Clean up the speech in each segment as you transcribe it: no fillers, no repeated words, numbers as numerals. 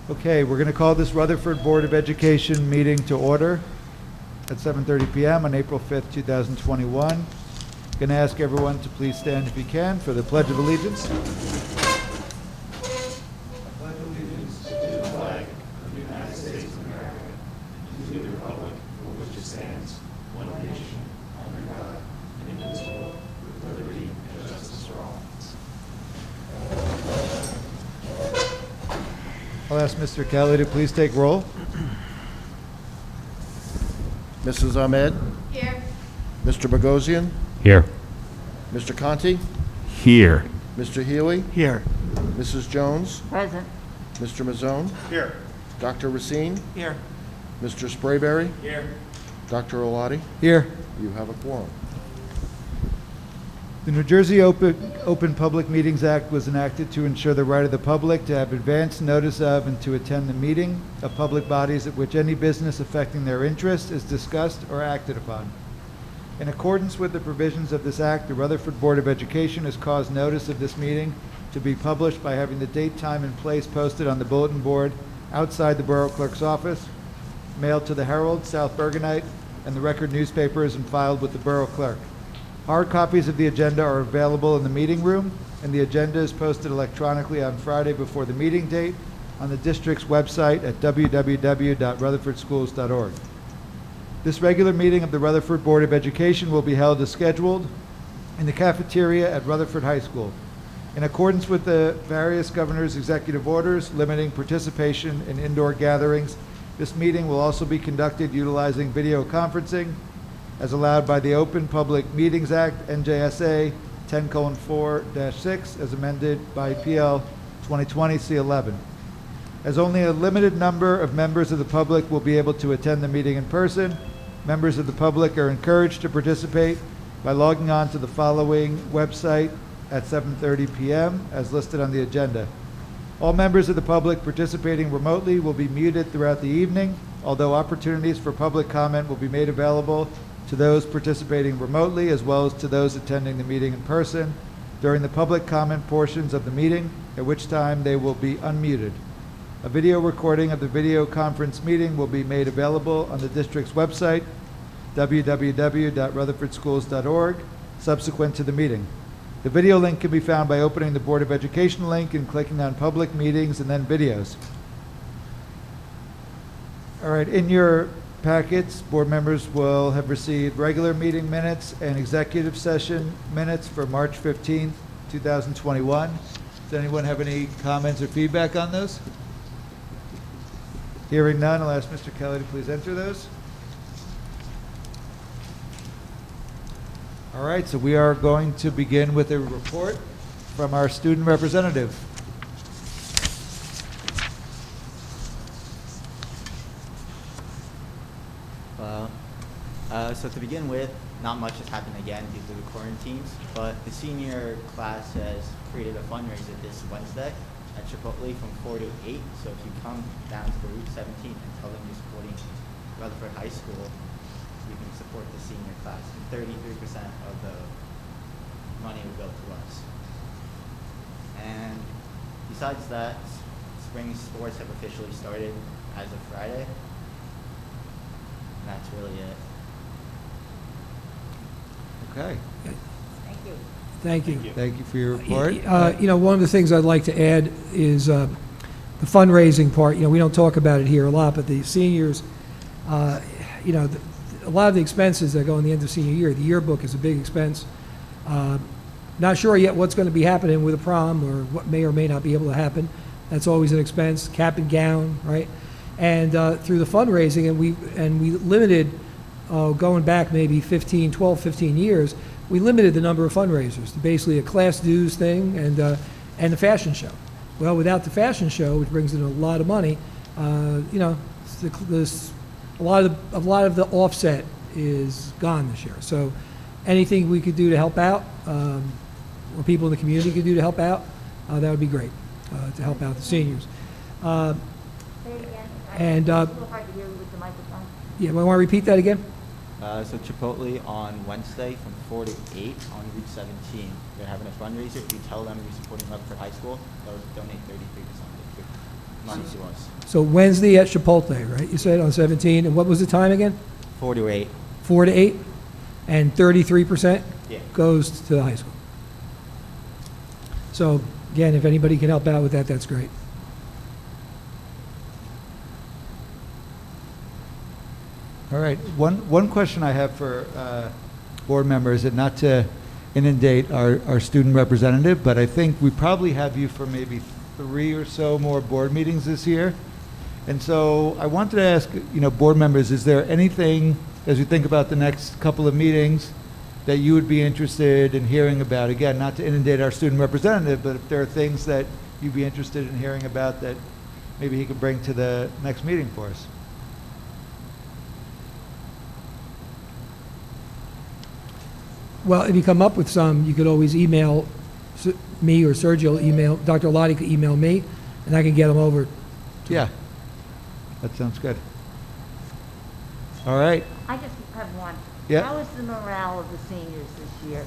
Okay, we're going to call this Rutherford Board of Education meeting to order at 7:30 p.m. on April 5th, 2021. Going to ask everyone to please stand if you can for the Pledge of Allegiance. I'll ask Mr. Kelly to please take roll. Mrs. Ahmed? Here. Mr. Bogosian? Here. Mr. Conti? Here. Mr. Healy? Here. Mrs. Jones? Present. Mr. Mazzone? Here. Dr. Racine? Here. Mr. Sprayberry? Here. Dr. Olati? Here. You have a quorum. The New Jersey Open Public Meetings Act was enacted to ensure the right of the public to have advance notice of and to attend the meeting of public bodies at which any business affecting their interest is discussed or acted upon. In accordance with the provisions of this act, the Rutherford Board of Education has caused notice of this meeting to be published by having the date, time, and place posted on the bulletin board outside the Borough Clerk's office, mailed to the Herald, South Bergenite, and the Record newspapers, and filed with the Borough Clerk. Hard copies of the agenda are available in the meeting room, and the agenda is posted electronically on Friday before the meeting date on the district's website at www.rutherfordschools.org. This regular meeting of the Rutherford Board of Education will be held as scheduled in the cafeteria at Rutherford High School. In accordance with the various governor's executive orders limiting participation in indoor gatherings, this meeting will also be conducted utilizing video conferencing as allowed by the Open Public Meetings Act, NJSA 10:4-6, as amended by PL 2020 C11. As only a limited number of members of the public will be able to attend the meeting in person, members of the public are encouraged to participate by logging on to the following website at 7:30 p.m. as listed on the agenda. All members of the public participating remotely will be muted throughout the evening, although opportunities for public comment will be made available to those participating remotely as well as to those attending the meeting in person during the public comment portions of the meeting, at which time they will be unmuted. A video recording of the video conference meeting will be made available on the district's website, www.rutherfordschools.org, subsequent to the meeting. The video link can be found by opening the Board of Education link and clicking on Public Meetings and then Videos. All right, in your packets, board members will have received regular meeting minutes and executive session minutes for March 15th, 2021. Does anyone have any comments or feedback on those? Hearing none, I'll ask Mr. Kelly to please enter those. All right, so we are going to begin with a report from our student representative. So to begin with, not much has happened again due to the quarantines, but the senior class has created a fundraiser this Wednesday at Chipotle from 4 to 8. So if you come down to the Route 17 and tell them you're supporting Rutherford High School, you can support the senior class. And 33% of the money will go to us. And besides that, spring sports have officially started as of Friday. And that's really it. Okay. Thank you. Thank you for your report. One of the things I'd like to add is the fundraising part. We don't talk about it here a lot, but the seniors, a lot of the expenses that go in the end of senior year, the yearbook is a big expense. Not sure yet what's going to be happening with the prom or what may or may not be able to happen. That's always an expense, cap and gown, right? And through the fundraising, and we limited, going back maybe 12, 15 years, we limited the number of fundraisers to basically a class dues thing and the fashion show. Well, without the fashion show, which brings in a lot of money, a lot of the offset is gone this year. So anything we could do to help out, or people in the community could do to help out, that would be great, to help out the seniors. Say it again. And, It's a little hard to hear with the microphone. Yeah, want to repeat that again? So Chipotle on Wednesday from 4 to 8 on Route 17. They're having a fundraiser. If you tell them you're supporting Rutherford High School, they'll donate 33% of it. Monday was. So Wednesday at Chipotle, right? You said on 17, and what was the time again? 4 to 8. 4 to 8? And 33% Yeah. goes to the high school. So, again, if anybody can help out with that, that's great. All right, one question I have for board members, and not to inundate our student representative, but I think we probably have you for maybe 3 or so more board meetings this year. And so I wanted to ask, board members, is there anything, as you think about the next couple of meetings, that you would be interested in hearing about? Again, not to inundate our student representative, but if there are things that you'd be interested in hearing about that maybe he could bring to the next meeting for us. Well, if you come up with some, you could always email me, or Sergio email, Dr. Lottie could email me, and I can get them over. Yeah, that sounds good. All right. I just have one. Yeah. How is the morale of the seniors this year?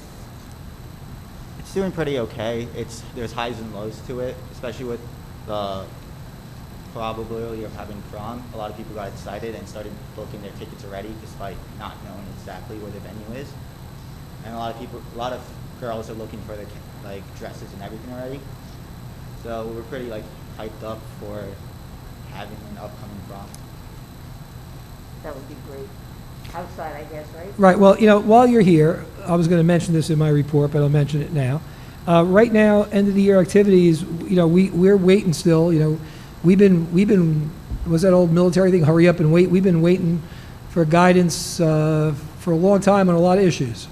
It's doing pretty okay. There's highs and lows to it, especially with the probability of having prom. A lot of people got excited and started booking their tickets already, despite not knowing exactly where the venue is. And a lot of girls are looking for their dresses and everything already. So we're pretty hyped up for having an upcoming prom. That would be great. Outside, I guess, right? Right, well, while you're here, I was going to mention this in my report, but I'll mention it now. Right now, end of the year activities, we're waiting still, we've been, was that old military thing, hurry up and wait? We've been waiting for guidance for a long time on a lot of issues.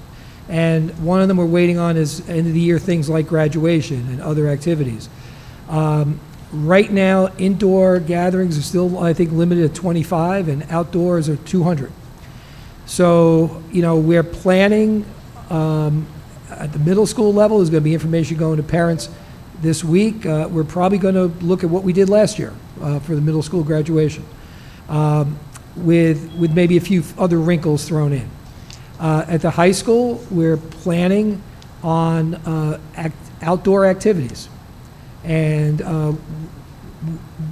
And one of them we're waiting on is end of the year things like graduation and other activities. Right now, indoor gatherings are still, I think, limited at 25, and outdoors are 200. So, we're planning, at the middle school level, there's going to be information going to parents this week. We're probably going to look at what we did last year for the middle school graduation, with maybe a few other wrinkles thrown in. At the high school, we're planning on outdoor activities. And,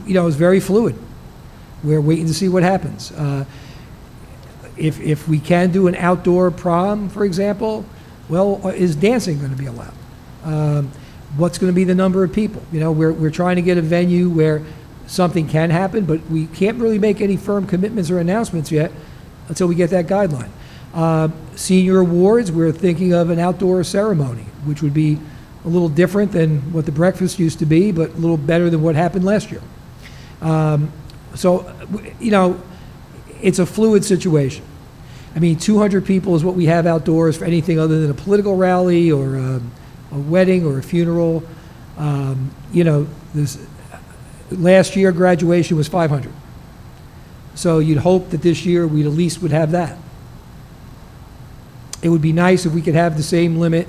it's very fluid. We're waiting to see what happens. If we can do an outdoor prom, for example, well, is dancing going to be allowed? What's going to be the number of people? We're trying to get a venue where something can happen, but we can't really make any firm commitments or announcements yet until we get that guideline. Senior awards, we're thinking of an outdoor ceremony, which would be a little different than what the breakfast used to be, but a little better than what happened last year. It's a fluid situation. 200 people is what we have outdoors for anything other than a political rally or a wedding or a funeral. This last year graduation was 500. So you'd hope that this year we at least would have that. It would be nice if we could have the same limit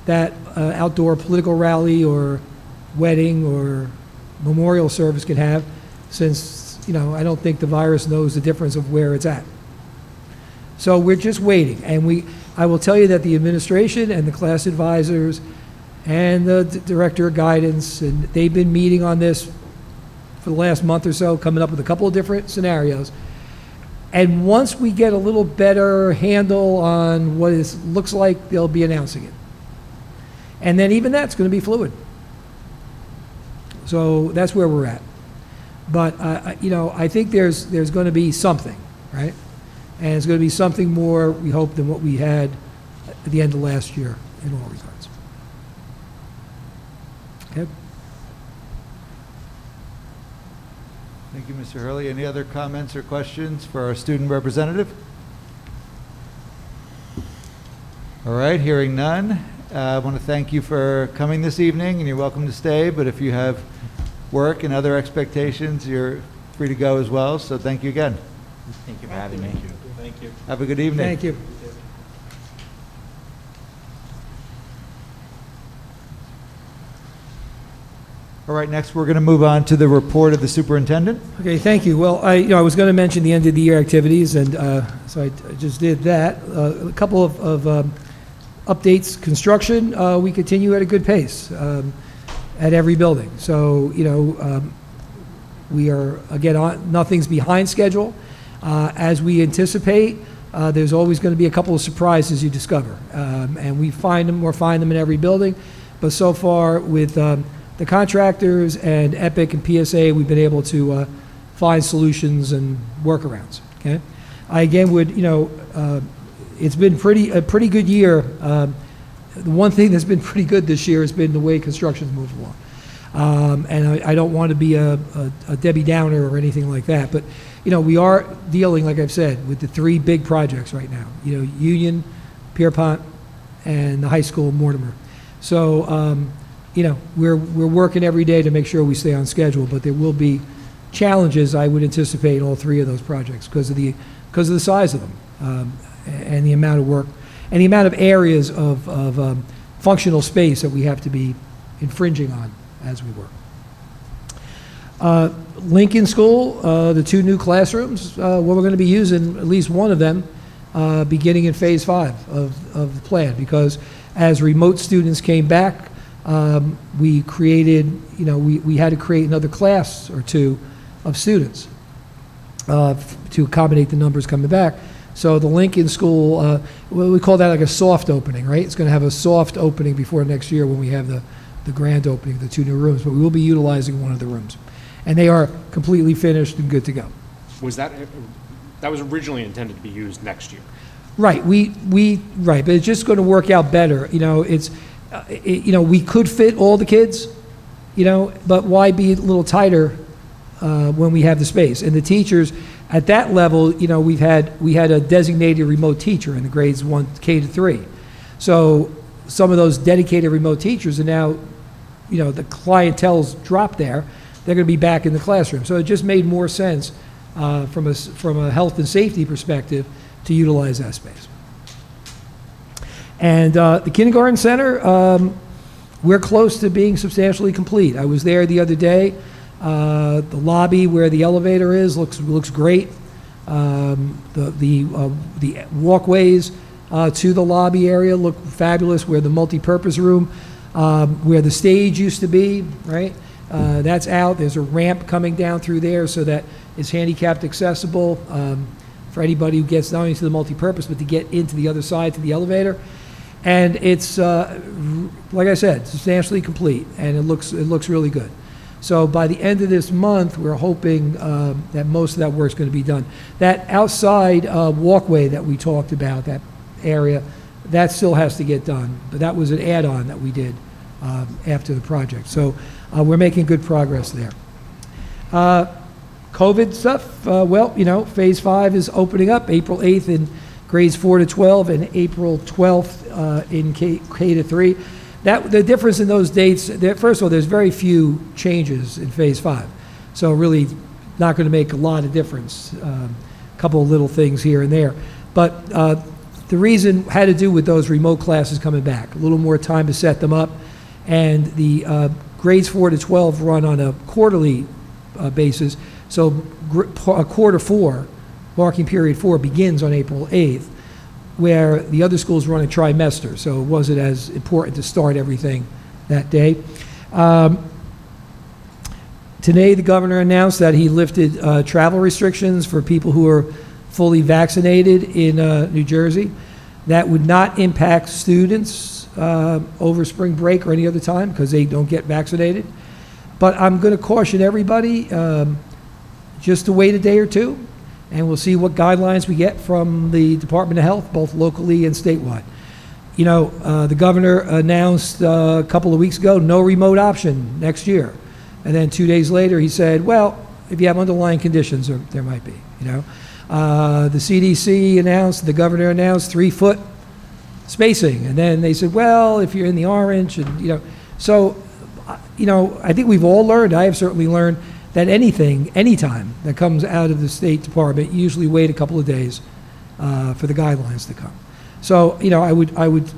that outdoor political rally or wedding or memorial service can have, since I don't think the virus knows the difference of where it's at. So we're just waiting, and I will tell you that the administration and the class advisors and the director of guidance, and they've been meeting on this for the last month or so, coming up with a couple of different scenarios. And once we get a little better handle on what it looks like, they'll be announcing it. And then even that's going to be fluid. So that's where we're at. But, I think there's going to be something, right? And it's going to be something more, we hope, than what we had at the end of last year in all regards. Okay? Thank you, Mr. Hurley. Any other comments or questions for our student representative? All right, hearing none. I want to thank you for coming this evening, and you're welcome to stay, but if you have work and other expectations, you're free to go as well, so thank you again. Thank you for having me. Thank you. Have a good evening. Thank you. All right, next we're going to move on to the report of the superintendent. Okay, thank you. Well, I was going to mention the end of the year activities, and so I just did that. A couple of updates. Construction, we continue at a good pace at every building. So, We are, again, nothing's behind schedule. As we anticipate, there's always going to be a couple of surprises you discover. And we'll find them in every building. But so far, with the contractors and Epic and PSA, we've been able to find solutions and workarounds, okay? I again would, it's been a pretty good year. The one thing that's been pretty good this year has been the way construction's moved along. And I don't want to be a Debbie Downer or anything like that, but, we are dealing, like I've said, with the 3 big projects right now, Union, Pierpont, and the high school, Mortimer. So, we're working every day to make sure we stay on schedule, but there will be challenges, I would anticipate, in all 3 of those projects because of the size of them, and the amount of work and the amount of areas of functional space that we have to be infringing on as we work. Lincoln School, the 2 new classrooms, we're going to be using at least one of them beginning in phase 5 of the plan, because as remote students came back, we created, we had to create another class or 2 of students to accommodate the numbers coming back. So the Lincoln School, we call that like a soft opening, right? It's going to have a soft opening before next year when we have the grand opening of the 2 new rooms, but we will be utilizing one of the rooms. And they are completely finished and good to go. Was that was originally intended to be used next year? Right, right, but it's just going to work out better. We could fit all the kids, but why be a little tighter when we have the space? And the teachers at that level, we had a designated remote teacher in the grades 1K to 3. So some of those dedicated remote teachers are now, the clientele's dropped there. They're going to be back in the classroom. So it just made more sense from a health and safety perspective to utilize that space. And the kindergarten center, we're close to being substantially complete. I was there the other day. The lobby where the elevator is looks great. The walkways to the lobby area look fabulous. Where the multi-purpose room, where the stage used to be, right? That's out. There's a ramp coming down through there so that it's handicapped accessible for anybody who gets not only to the multi-purpose but to get into the other side to the elevator. And it's, like I said, substantially complete, and it looks really good. So by the end of this month, we're hoping that most of that work's going to be done. That outside walkway that we talked about, that area, that still has to get done. But that was an add-on that we did after the project. So we're making good progress there. COVID stuff, phase 5 is opening up April 8th in grades 4 to 12 and April 12th in K to 3. The difference in those dates, first of all, there's very few changes in phase 5. So really not going to make a lot of difference. A couple of little things here and there. But the reason had to do with those remote classes coming back. A little more time to set them up. And the grades 4 to 12 run on a quarterly basis. So quarter 4, marking period 4, begins on April 8th, where the other schools run a trimester, so it wasn't as important to start everything that day. Today, the governor announced that he lifted travel restrictions for people who are fully vaccinated in New Jersey. That would not impact students over spring break or any other time because they don't get vaccinated. But I'm going to caution everybody just to wait a day or two, and we'll see what guidelines we get from the Department of Health, both locally and statewide. The governor announced a couple of weeks ago, no remote option next year. And then 2 days later, he said, well, if you have underlying conditions, there might be, The CDC announced, the governor announced 3-foot spacing. And then they said, well, if you're in the orange, and, So, I think we've all learned, I have certainly learned, that anytime that comes out of the State Department, usually wait a couple of days for the guidelines to come. So, I would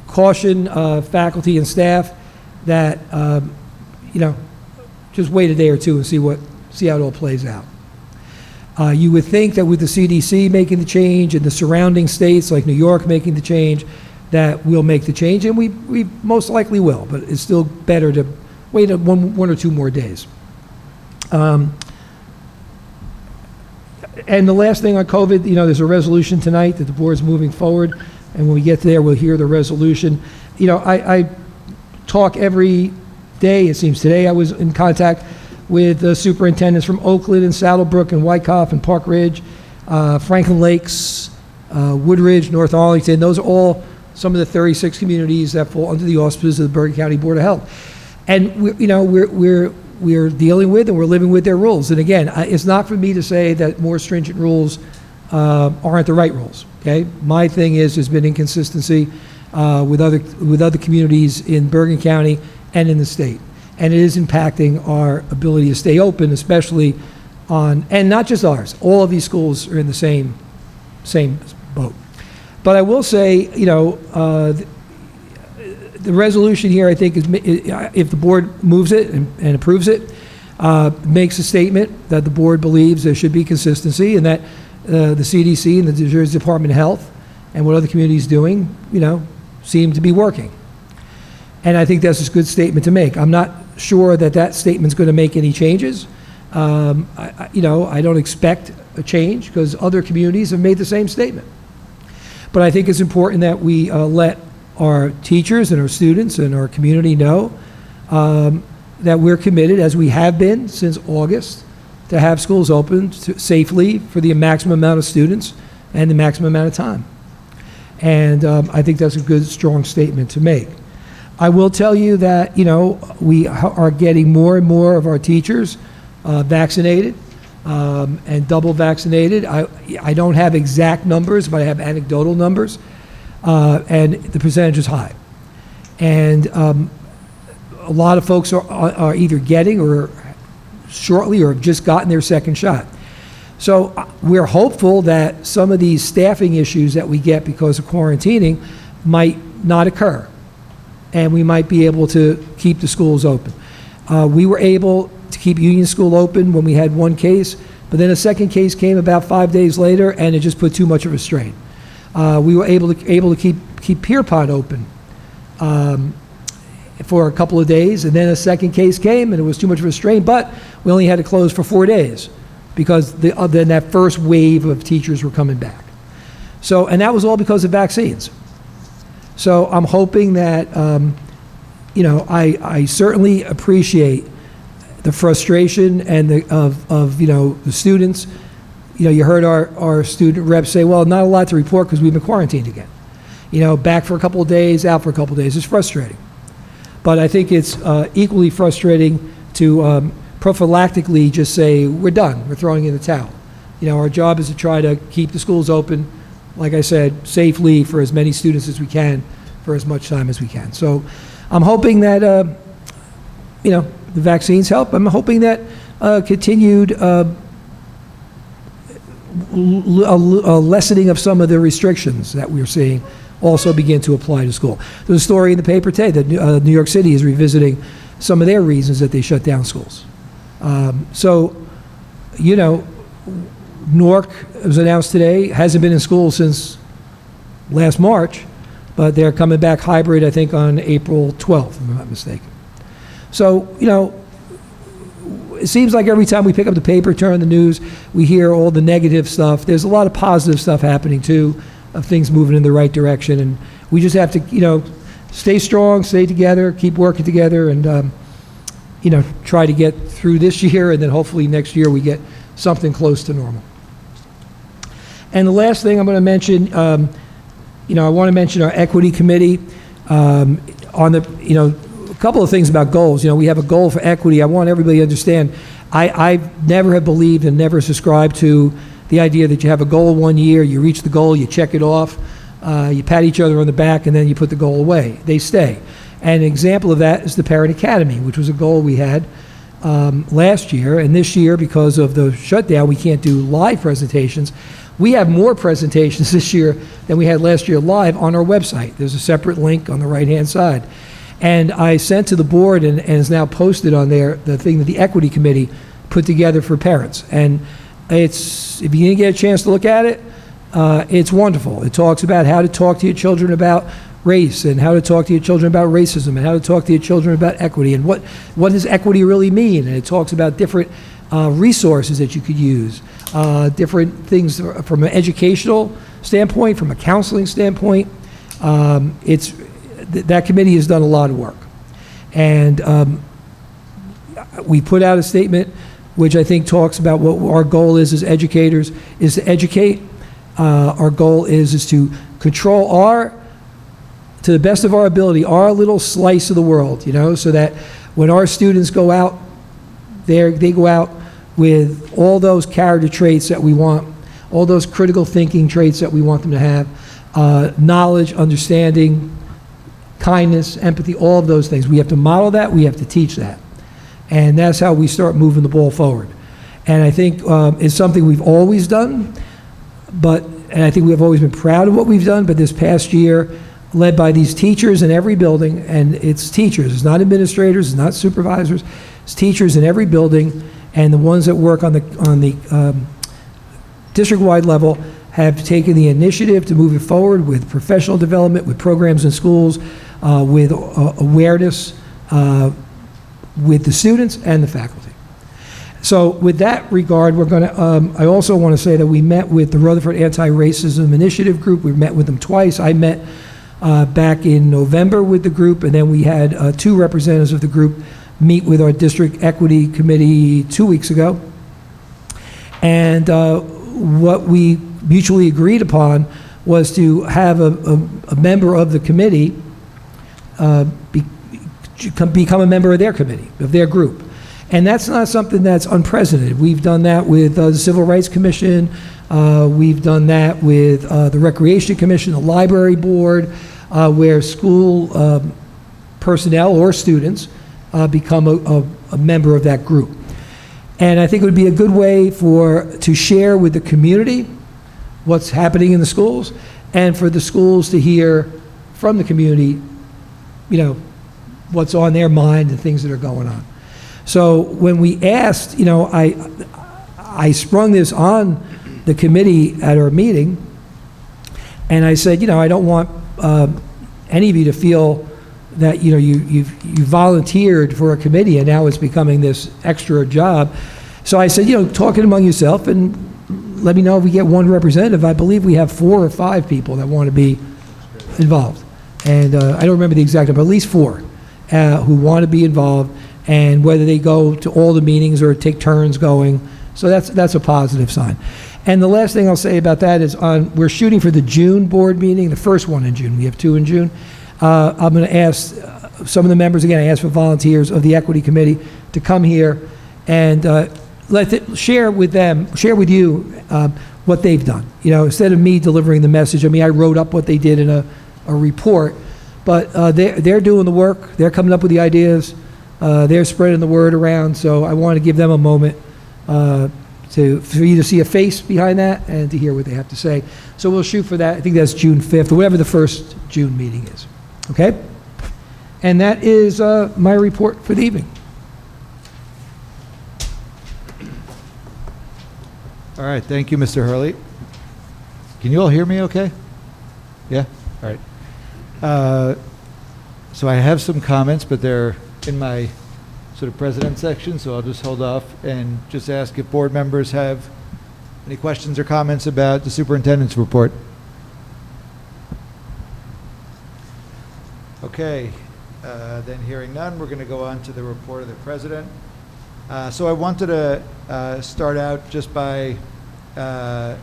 caution faculty and staff that, just wait a day or two and see how it all plays out. You would think that with the CDC making the change and the surrounding states like New York making the change, that we'll make the change, and we most likely will, but it's still better to wait one or two more days. And the last thing on COVID, there's a resolution tonight that the board's moving forward, and when we get there, we'll hear the resolution. I talk every day, it seems. Today I was in contact with the superintendents from Oakland and Saddlebrook and Wyckoff and Park Ridge, Franklin Lakes, Woodridge, North Arlington. Those are all some of the 36 communities that fall under the auspices of the Bergen County Board of Health. And we're dealing with and we're living with their rules. And again, it's not for me to say that more stringent rules aren't the right rules. Okay, my thing is there's been inconsistency with other communities in Bergen County and in the state, and it is impacting our ability to stay open, especially and not just ours. All of these schools are in the same boat. But I will say, the resolution here, I think, is if the board moves it and approves it, makes a statement that the board believes there should be consistency and that the CDC and the New Jersey Department of Health and what other communities doing, seem to be working. And I think that's a good statement to make. I'm not sure that statement's going to make any changes. I don't expect a change because other communities have made the same statement. But I think it's important that we let our teachers and our students and our community know that we're committed, as we have been since August, to have schools open safely for the maximum amount of students and the maximum amount of time. And I think that's a good, strong statement to make. I will tell you that, we are getting more and more of our teachers vaccinated and double vaccinated. I don't have exact numbers, but I have anecdotal numbers, and the percentage is high. And a lot of folks are either getting or shortly or have just gotten their second shot. So we're hopeful that some of these staffing issues that we get because of quarantining might not occur, and we might be able to keep the schools open. We were able to keep Union School open when we had one case, but then a second case came about 5 days later, and it just put too much of a strain. We were able to keep Pierpont open for a couple of days, and then a second case came, and it was too much of a strain, but we only had to close for 4 days because then that first wave of teachers were coming back. So, and that was all because of vaccines. So I'm hoping that, I certainly appreciate the frustration and the students. You heard our student reps say, well, not a lot to report because we've been quarantined again. Back for a couple of days, out for a couple of days. It's frustrating. But I think it's equally frustrating to prophylactically just say, we're done, we're throwing in the towel. Our job is to try to keep the schools open, like I said, safely for as many students as we can, for as much time as we can. So I'm hoping that, the vaccines help. I'm hoping that continued lessening of some of the restrictions that we're seeing also begin to apply to school. There's a story in the paper today that New York City is revisiting some of their reasons that they shut down schools. Newark, it was announced today, hasn't been in school since last March, but they're coming back hybrid, I think, on April 12th, if I'm not mistaken. So, it seems like every time we pick up the paper, turn on the news, we hear all the negative stuff. There's a lot of positive stuff happening, too, of things moving in the right direction. And we just have to, stay strong, stay together, keep working together, and, try to get through this year, and then hopefully next year we get something close to normal. And the last thing I'm going to mention, I want to mention our equity committee on the, a couple of things about goals. We have a goal for equity. I want everybody to understand, I never have believed and never subscribed to the idea that you have a goal 1 year, you reach the goal, you check it off, you pat each other on the back, and then you put the goal away. They stay. And an example of that is the Parent Academy, which was a goal we had last year. And this year, because of the shutdown, we can't do live presentations. We have more presentations this year than we had last year live on our website. There's a separate link on the right-hand side. And I sent to the board and is now posted on there the thing that the equity committee put together for parents. And it's, if you didn't get a chance to look at it, it's wonderful. It talks about how to talk to your children about race, and how to talk to your children about racism, and how to talk to your children about equity, and what does equity really mean. And it talks about different resources that you could use. different things from an educational standpoint, from a counseling standpoint. That committee has done a lot of work. And we put out a statement which I think talks about what our goal is as educators, is to educate. Our goal is to control to the best of our ability, our little slice of the world, so that when our students go out there, they go out with all those character traits that we want, all those critical thinking traits that we want them to have, knowledge, understanding, kindness, empathy, all of those things. We have to model that, we have to teach that. And that's how we start moving the ball forward. And I think it's something we've always done, and I think we've always been proud of what we've done, but this past year, led by these teachers in every building, and it's teachers, it's not administrators, it's not supervisors, it's teachers in every building, and the ones that work on the district-wide level have taken the initiative to move it forward with professional development, with programs in schools, with awareness, with the students and the faculty. So with that regard, we're going to, I also want to say that we met with the Rutherford Anti-Racism Initiative Group. We met with them twice. I met back in November with the group, and then we had 2 representatives of the group meet with our district equity committee 2 weeks ago. And what we mutually agreed upon was to have a member of the committee become a member of their committee, of their group. And that's not something that's unprecedented. We've done that with the Civil Rights Commission. We've done that with the Recreation Commission, the Library Board, where school personnel or students become a member of that group. And I think it would be a good way to share with the community what's happening in the schools, and for the schools to hear from the community, what's on their mind and things that are going on. So when we asked, I sprung this on the committee at our meeting, and I said, I don't want any of you to feel that you volunteered for a committee and now it's becoming this extra job. So I said, talk it among yourself and let me know if we get one representative. I believe we have 4 or 5 people that want to be involved, and I don't remember the exact number, at least 4 who want to be involved, and whether they go to all the meetings or take turns going. So that's a positive sign. And the last thing I'll say about that is we're shooting for the June board meeting, the first one in June. We have 2 in June. I'm going to ask some of the members, again, I asked for volunteers of the equity committee to come here and share with you what they've done. Instead of me delivering the message, I wrote up what they did in a report, but they're doing the work. They're coming up with the ideas. They're spreading the word around. So I want to give them a moment for you to see a face behind that and to hear what they have to say. So we'll shoot for that. I think that's June 5th or whatever the first June meeting is. Okay? And that is my report for the evening. All right, thank you, Mr. Hurley. Can you all hear me okay? Yeah? All right. So I have some comments, but they're in my sort of president section, so I'll just hold off and just ask if board members have any questions or comments about the superintendent's report. Okay, then hearing none, we're going to go on to the report of the president. So I wanted to start out just by, I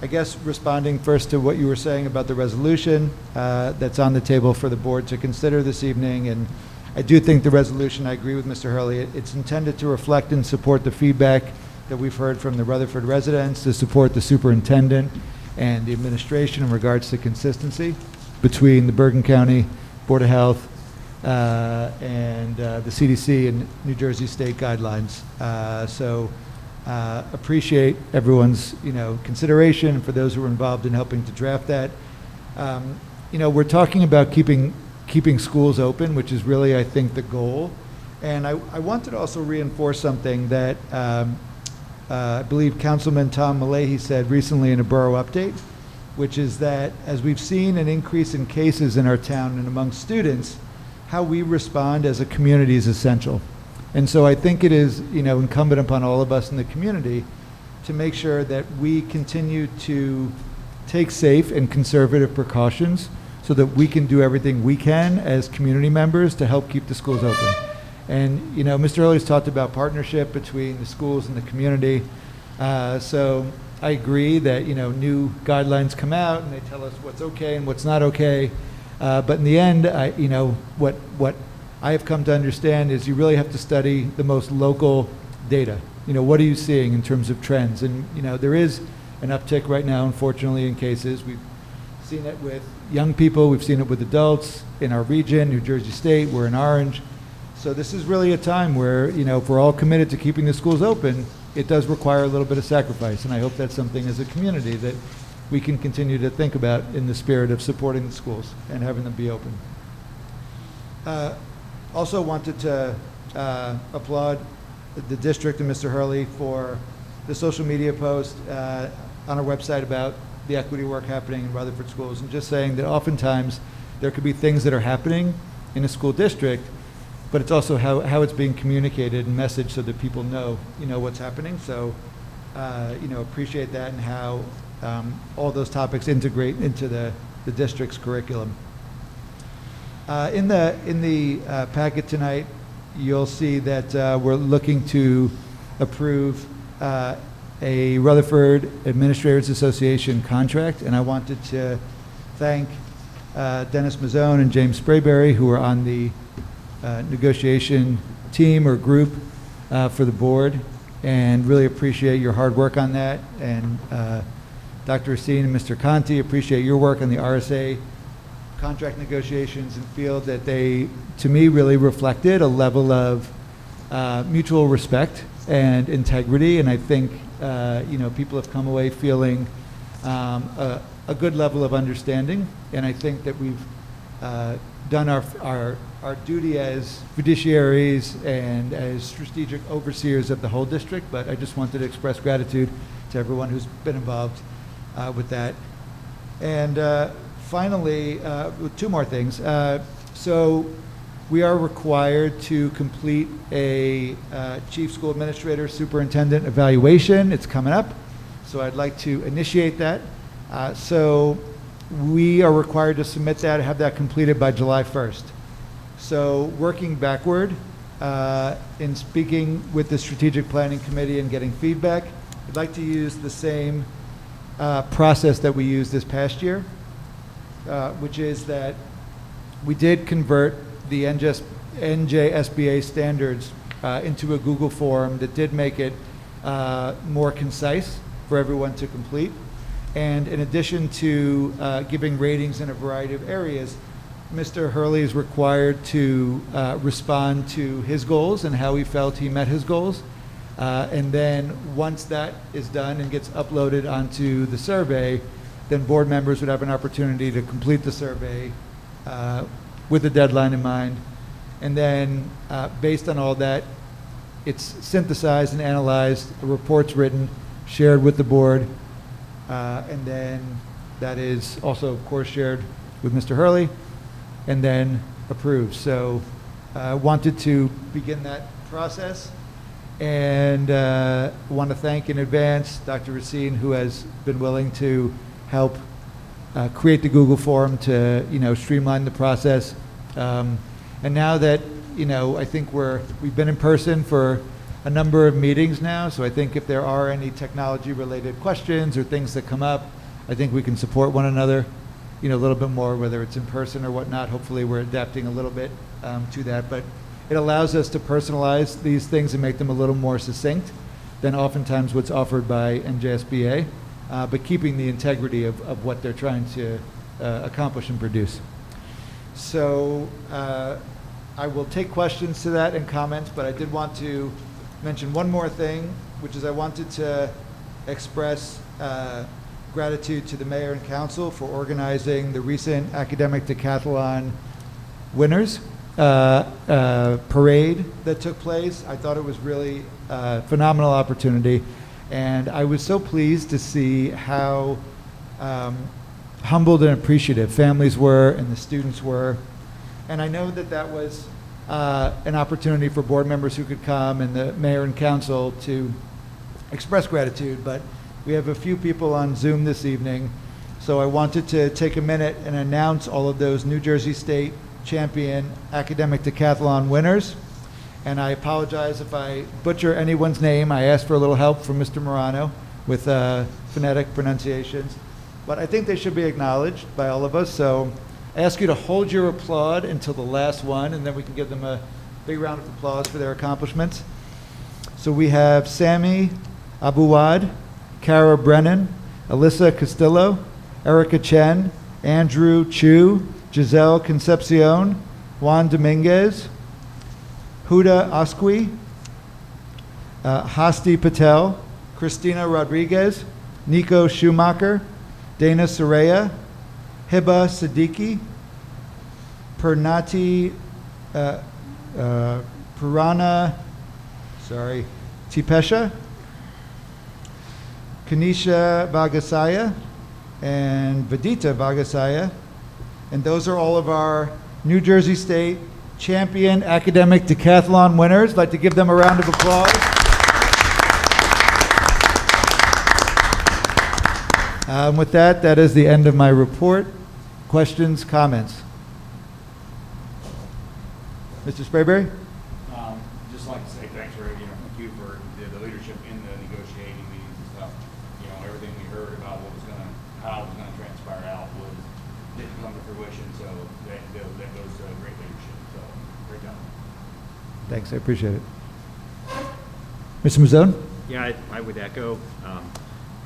guess, responding first to what you were saying about the resolution that's on the table for the board to consider this evening. And I do think the resolution, I agree with Mr. Hurley, it's intended to reflect and support the feedback that we've heard from the Rutherford residents, to support the superintendent and the administration in regards to consistency between the Bergen County Board of Health and the CDC and New Jersey state guidelines. So appreciate everyone's consideration for those who were involved in helping to draft that. We're talking about keeping schools open, which is really, I think, the goal. And I wanted to also reinforce something that I believe Councilman Tom Malahy said recently in a borough update, which is that as we've seen an increase in cases in our town and among students, how we respond as a community is essential. And so I think it is, incumbent upon all of us in the community to make sure that we continue to take safe and conservative precautions so that we can do everything we can as community members to help keep the schools open. And, you know, Mr. Early's talked about partnership between the schools and the community. So I agree that, you know, new guidelines come out and they tell us what's okay and what's not okay. But in the end, you know, what I have come to understand is you really have to study the most local data. You know, what are you seeing in terms of trends? And, you know, there is an uptick right now, unfortunately, in cases. We've seen it with young people. We've seen it with adults in our region, New Jersey State. We're in Orange. So this is really a time where, you know, if we're all committed to keeping the schools open, it does require a little bit of sacrifice. And I hope that's something as a community that we can continue to think about in the spirit of supporting the schools and having them be open. Also wanted to applaud the district and Mr. Hurley for the social media post on our website about the equity work happening in Rutherford schools, and just saying that oftentimes there could be things that are happening in a school district, but it's also how it's being communicated and messaged so that people know, you know, what's happening. So, you know, appreciate that and how all those topics integrate into the district's curriculum. In the packet tonight, you'll see that we're looking to approve a Rutherford Administrators Association contract, and I wanted to thank Dennis Mazzone and James Sprayberry, who are on the negotiation team or group for the board, and really appreciate your hard work on that. And Dr. Racine and Mr. Conti, appreciate your work on the RSA contract negotiations, and feel that they, to me, really reflected a level of mutual respect and integrity. And I think, you know, people have come away feeling a good level of understanding. And I think that we've done our duty as fiduciaries and as strategic overseers of the whole district. But I just wanted to express gratitude to everyone who's been involved with that. And finally, two more things. So we are required to complete a chief school administrator superintendent evaluation. It's coming up, so I'd like to initiate that. So we are required to submit that, have that completed by July 1st. So working backward, in speaking with the strategic planning committee and getting feedback, I'd like to use the same process that we used this past year, which is that we did convert the NJSBA standards into a Google form that did make it more concise for everyone to complete. And in addition to giving ratings in a variety of areas, Mr. Hurley is required to respond to his goals and how he felt he met his goals. And then once that is done and gets uploaded onto the survey, then board members would have an opportunity to complete the survey with a deadline in mind. And then based on all that, it's synthesized and analyzed, a report's written, shared with the board, and then that is also, of course, shared with Mr. Hurley, and then approved. So I wanted to begin that process, and want to thank in advance Dr. Racine, who has been willing to help create the Google form to, you know, streamline the process. And now that, you know, I think we've been in person for a number of meetings now, so I think if there are any technology-related questions or things that come up, I think we can support one another, you know, a little bit more, whether it's in person or whatnot. Hopefully we're adapting a little bit to that, but it allows us to personalize these things and make them a little more succinct than oftentimes what's offered by NJSBA, but keeping the integrity of what they're trying to accomplish and produce. So I will take questions to that and comments, but I did want to mention one more thing, which is I wanted to express gratitude to the mayor and council for organizing the recent academic decathlon winners parade that took place. I thought it was really a phenomenal opportunity, and I was so pleased to see how humbled and appreciative families were and the students were. And I know that that was an opportunity for board members who could come and the mayor and council to express gratitude, but we have a few people on Zoom this evening, so I wanted to take a minute and announce all of those New Jersey State champion academic decathlon winners. And I apologize if I butcher anyone's name. I asked for a little help from Mr. Morano with phonetic pronunciations. But I think they should be acknowledged by all of us. So I ask you to hold your applaud until the last one, and then we can give them a big round of applause for their accomplishments. So we have Sammy Abuwad, Kara Brennan, Alyssa Castillo, Erica Chen, Andrew Chu, Giselle Concepcion, Juan Dominguez, Huda Asqui, Hasti Patel, Christina Rodriguez, Nico Schumacher, Dana Soraya, Hiba Siddiqui, Purnati Purana, Tipesha, Kanisha Vagasaya, and Vidita Vagasaya. And those are all of our New Jersey State champion academic decathlon winners. I'd like to give them a round of applause. With that, that is the end of my report. Questions, comments? Mr. Sprayberry? Just like to say thanks for, thank you for the leadership in the negotiating meetings and stuff. Everything we heard about how it was gonna transpire out didn't come to fruition, so that goes to great leadership, so great job. Thanks, I appreciate it. Mr. Mazzone? Yeah, I would echo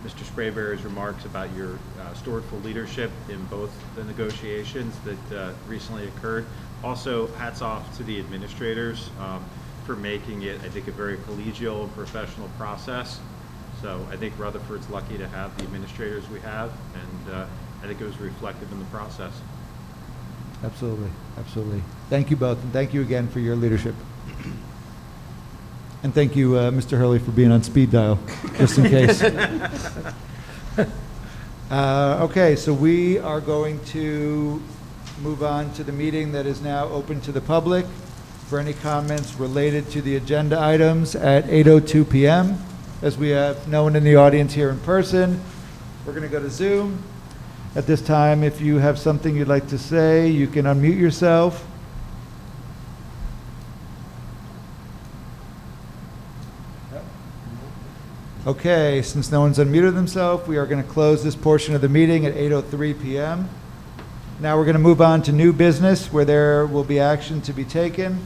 Mr. Sprayberry's remarks about your stewardful leadership in both the negotiations that recently occurred. Also, hats off to the administrators for making it, I think, a very collegial and professional process. So I think Rutherford's lucky to have the administrators we have, and I think it was reflective in the process. Absolutely, absolutely. Thank you both, and thank you again for your leadership. And thank you, Mr. Hurley, for being on speed dial, just in case. Okay, so we are going to move on to the meeting that is now open to the public for any comments related to the agenda items at 8:02 p.m. As we have no one in the audience here in person, we're going to go to Zoom. At this time, if you have something you'd like to say, you can unmute yourself. Okay, since no one's unmuted themselves, we are going to close this portion of the meeting at 8:03 p.m. Now we're going to move on to new business where there will be action to be taken.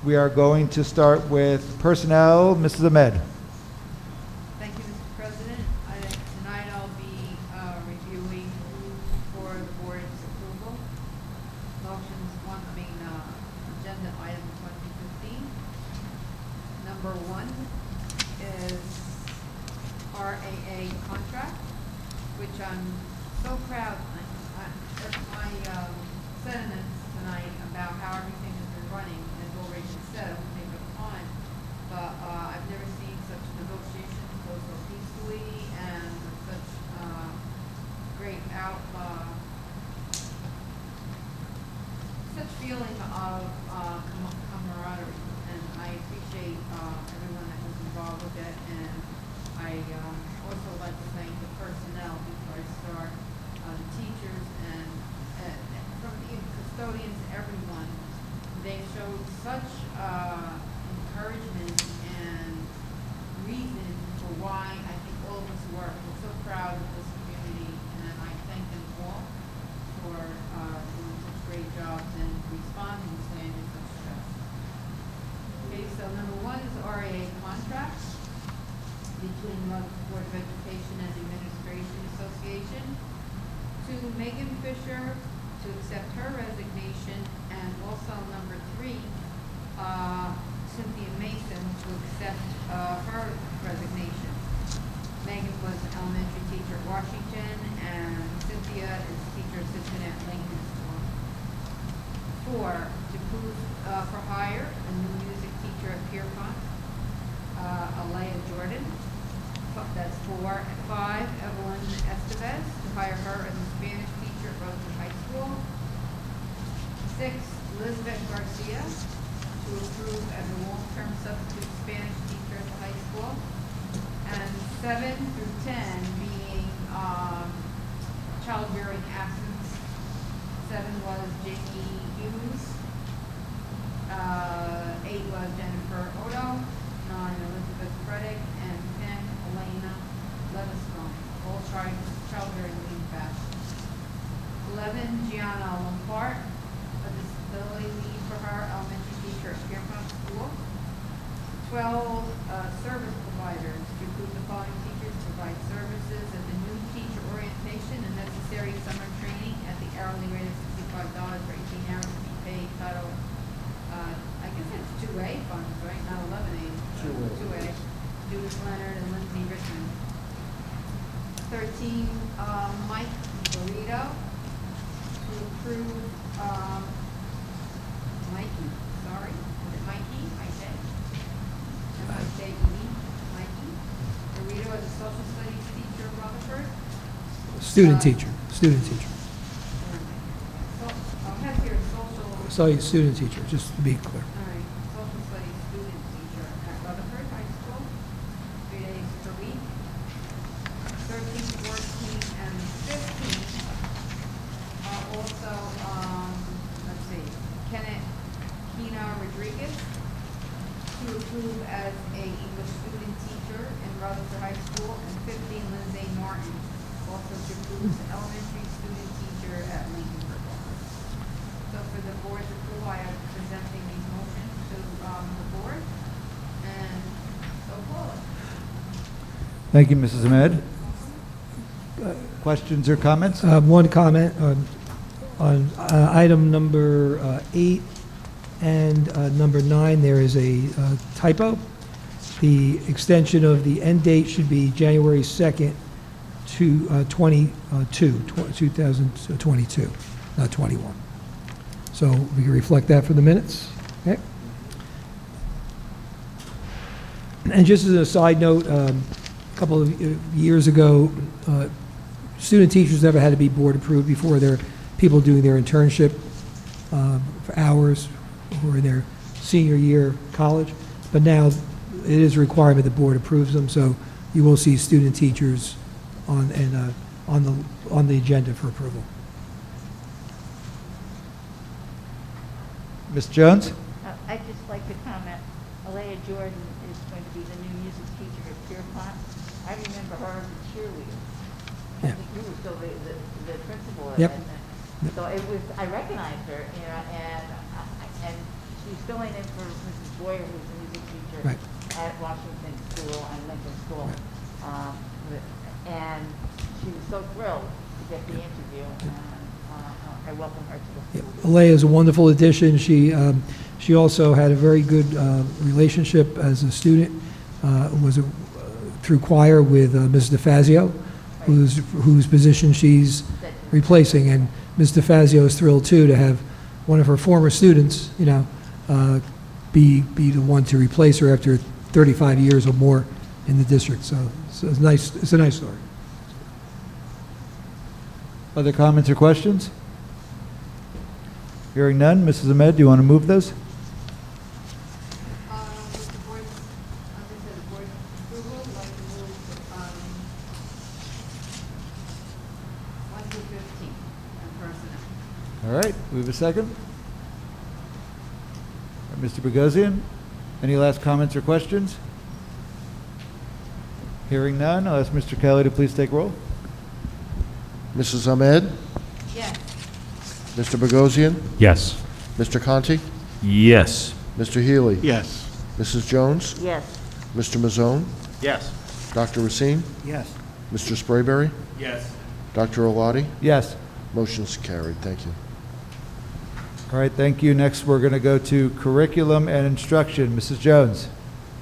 We are going to start with personnel. Mrs. Ahmed. Thank you, Mr. President. Tonight I'll be reviewing for the board's approval. Agenda item 2015. Number one is RAA contract, which I'm so proud. My sentiments tonight about how everything has been running has already been said. I won't take up time, but I've never seen such negotiations go so peacefully and with such great such feeling of camaraderie. And I appreciate everyone that was involved with it. And I also like to thank the personnel before I start, the teachers and from the custodians, everyone. They showed such encouragement and reason for why I think all of us work. I'm so proud of this community, and I thank them all for doing such great jobs and responding to under such stress. Okay, so number one is RAA contracts between the Board of Education and the Administration Association. To Megan Fisher to accept her resignation, and also number three, Cynthia Mason to accept her resignation. Megan was an elementary teacher at Washington, and Cynthia is teacher assistant at Lincoln School. 4, to prove for hire a new music teacher at Pierpont, Alea Jordan. That's 4. 5, Evelyn Estevez, to hire her as a Spanish teacher at Rutherford High School. 6, Elizabeth Garcia, to approve as a long-term substitute Spanish teacher at the high school. And 7 through 10 being childbearing absence. 7 was Jamie Hughes. 8 was Jennifer Odo. 9 Elizabeth Freddick. And 10 Elena Levistone. All childbearing leave batch. 11 Gianna Lampart, a disability leave for her, elementary teacher at Pierpont School. 12 service providers to include the following teachers to provide services at the new teacher orientation and necessary summer training at the hourly rate of $65 for 18 hours to be paid title, I guess that's 2A funds, right? Not 11A. 2A. Judith Leonard and Lindsay Richmond. 13, Mike Burrito to approve, Mikey, sorry, is it Mikey? M-I-K-E, Mikey. Burrito as a social studies teacher at Rutherford. Student teacher. So, has here social. Sorry, student teacher, just to be clear. All right, social studies student teacher at Rutherford High School, 3 days per week. 13, 14, and 15 are also, let's see, Kenneth Kina Rodriguez to approve as a English student teacher in Rutherford High School, and 15, Lindsay Martin, also to approve as elementary student teacher at Lincolnburg. So for the board's approval, I am presenting these motions to the board, and so forth. Thank you, Mrs. Ahmed. Questions or comments? One comment on item number 8 and number 9, there is a typo. The extension of the end date should be January 2nd to 2022, not 21. So we can reflect that for the minutes. Okay. And just as a side note, a couple of years ago, student teachers never had to be board approved before. There are people doing their internship for hours or in their senior year of college, but now it is a requirement the board approves them, so you will see student teachers on the agenda for approval. Ms. Jones? I'd just like to comment, Alea Jordan is going to be the new music teacher at Pierpont. I remember her as a cheerleader. I Yeah. think you were still the principal. Yep. So it was, I recognized her, you know, and she's filling in for Mrs. Boyer, who's a music teacher Right. at Washington School and Lincoln School. And she was so thrilled to get the interview, and I welcome her to the school. Alea is a wonderful addition. She also had a very good relationship as a student, through choir with Ms. DeFazio, whose position she's replacing. And Ms. DeFazio is thrilled, too, to have one of her former students, you know, be the one to replace her after 35 years or more in the district. So it's a nice story. Other comments or questions? Hearing none, Mrs. Ahmed, do you want to move those? With the board's, as I said, the board's approval, I'd like to move 1 through 15 and personnel. All right, we have a second. Mr. Bogosian, any last comments or questions? Hearing none, I'll ask Mr. Kelly to please take roll. Mrs. Ahmed? Yes. Mr. Bogosian? Yes. Mr. Conti? Yes. Mr. Healy? Yes. Mrs. Jones? Yes. Mr. Mazzone? Yes. Dr. Racine? Yes. Mr. Sprayberry? Yes. Dr. Oladi? Yes. Motion's carried. Thank you. All right, thank you. Next, we're going to go to curriculum and instruction. Mrs. Jones.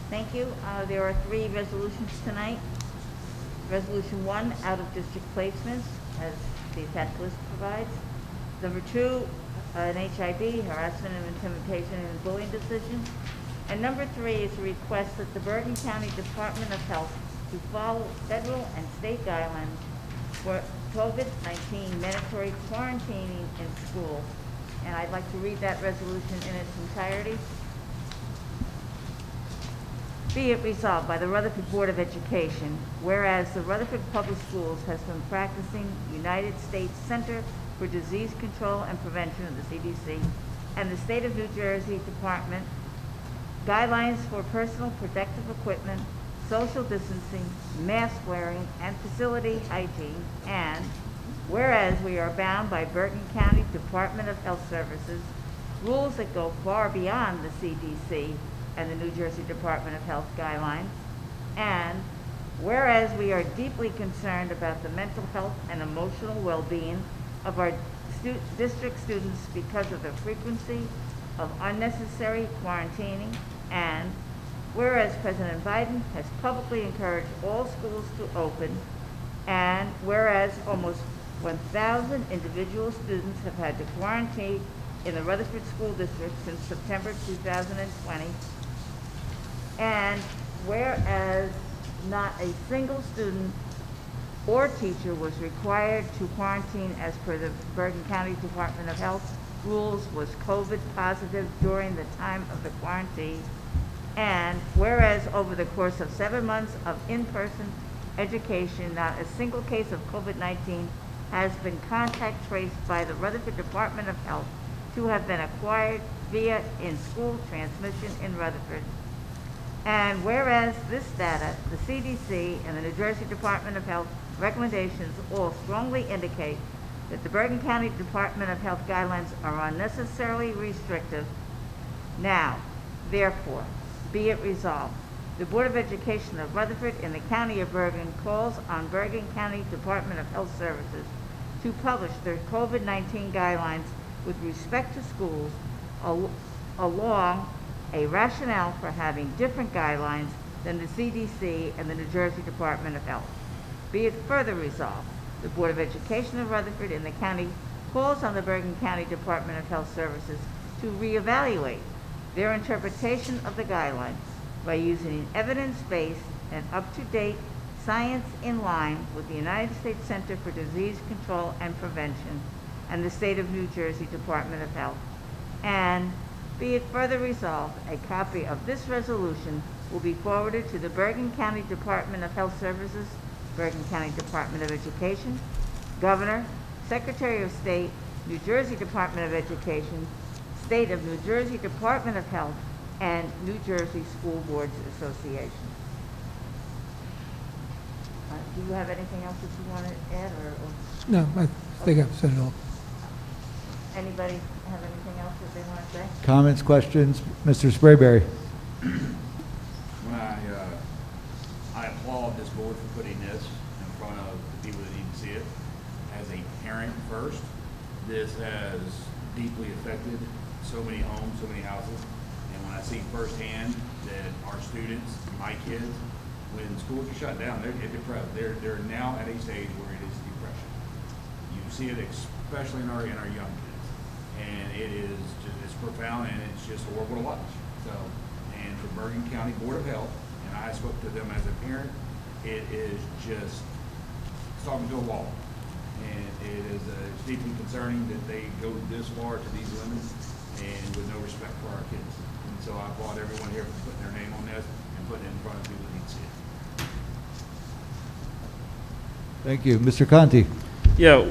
Thank you. There are 3 resolutions tonight. Resolution 1, out-of-district placements, as the attached list provides. Number 2, an HIV, harassment and intimidation and bullying decision. And number 3 is a request that the Bergen County Department of Health to follow federal and state guidelines for COVID-19 mandatory quarantining in schools. And I'd like to read that resolution in its entirety. Be it resolved by the Rutherford Board of Education, whereas the Rutherford Public Schools has been practicing United States Center for Disease Control and Prevention of the CDC and the State of New Jersey Department guidelines for personal protective equipment, social distancing, mask wearing, and facility hygiene, and whereas we are bound by Bergen County Department of Health Services rules that go far beyond the CDC and the New Jersey Department of Health guidelines, and whereas we are deeply concerned about the mental health and emotional well-being of our district students because of the frequency of unnecessary quarantining, and whereas President Biden has publicly encouraged all schools to open, and whereas almost 1,000 individual students have had to quarantine in the Rutherford School District since September 2020, and whereas not a single student or teacher was required to quarantine as per the Bergen County Department of Health rules was COVID positive during the time of the quarantine, and whereas over the course of 7 months of in-person education, not a single case of COVID-19 has been contact traced by the Rutherford Department of Health to have been acquired via in-school transmission in Rutherford. And whereas this data, the CDC and the New Jersey Department of Health recommendations all strongly indicate that the Bergen County Department of Health guidelines are unnecessarily restrictive. Now, therefore, be it resolved, the Board of Education of Rutherford in the County of Bergen calls on Bergen County Department of Health Services to publish their COVID-19 guidelines with respect to schools along a rationale for having different guidelines than the CDC and the New Jersey Department of Health. Be it further resolved, the Board of Education of Rutherford in the county calls on the Bergen County Department of Health Services to reevaluate their interpretation of the guidelines by using an evidence-based and up-to-date science in line with the United States Center for Disease Control and Prevention and the State of New Jersey Department of Health. And be it further resolved, a copy of this resolution will be forwarded to the Bergen County Department of Health Services, Bergen County Department of Education, Governor, Secretary of State, New Jersey Department of Education, State of New Jersey Department of Health, and New Jersey School Boards Association. Do you have anything else that you want to add, or No, I think I've said it all. anybody have anything else that they want to say? Comments, questions? Mr. Sprayberry. When I applaud this board for putting this in front of the people that need to see it. As a parent first, this has deeply affected so many homes, so many houses. And when I see firsthand that our students, my kids, when schools are shut down, they're depressed. They're now at a stage where it is depression. You see it especially in our young kids, and it is just, it's profound, and it's just horrible to watch. So, and for Bergen County Board of Health, and I spoke to them as a parent, it is just talking to a wall, and it is it's deeply concerning that they go this far to these limits and with no respect for our kids. And so I applaud everyone here for putting their name on this and putting it in front of people that need to see it. Thank you. Mr. Conti. Yeah,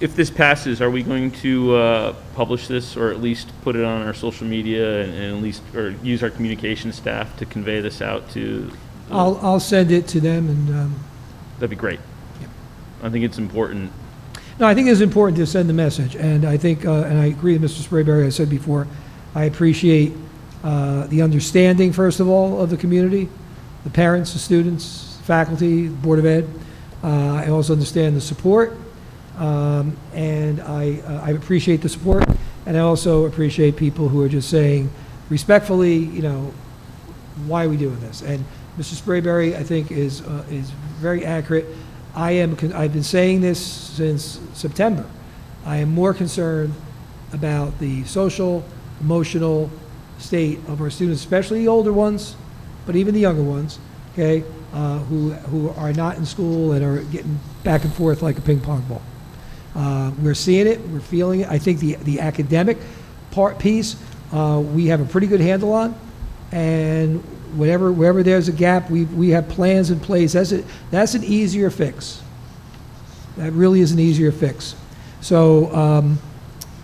if this passes, are we going to publish this, or at least put it on our social media, and at least, or use our communication staff to convey this out to? I'll send it to them, and That'd be great. Yep. I think it's important. no, I think it's important to send the message, and I think, and I agree with Mr. Sprayberry. I said before, I appreciate the understanding, first of all, of the community, the parents, the students, faculty, the Board of Ed. I also understand the support, and I appreciate the support, and I also appreciate people who are just saying respectfully, you know, why are we doing this? And Mr. Sprayberry, I think, is very accurate. I've been saying this since September. I am more concerned about the social, emotional state of our students, especially the older ones, but even the younger ones, okay, who are not in school and are getting back and forth like a ping pong ball. We're seeing it, we're feeling it. I think the academic piece, we have a pretty good handle on, and wherever there's a gap, we have plans in place. That's an easier fix. That really is an easier fix. So,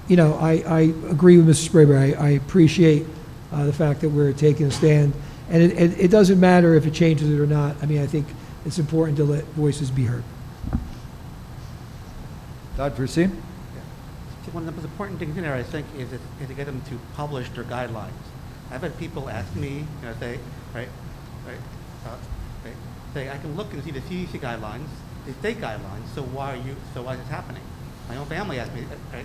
you know, I agree with Mr. Sprayberry. I appreciate the fact that we're taking a stand. And it doesn't matter if it changes it or not. I mean, I think it's important to let voices be heard. Dr. Racine? One of the most important things in there, I think, is to get them to publish their guidelines. I've had people ask me, you know, say, say, I can look and see the CDC guidelines, the state guidelines, so why is this happening? My own family asked me, right?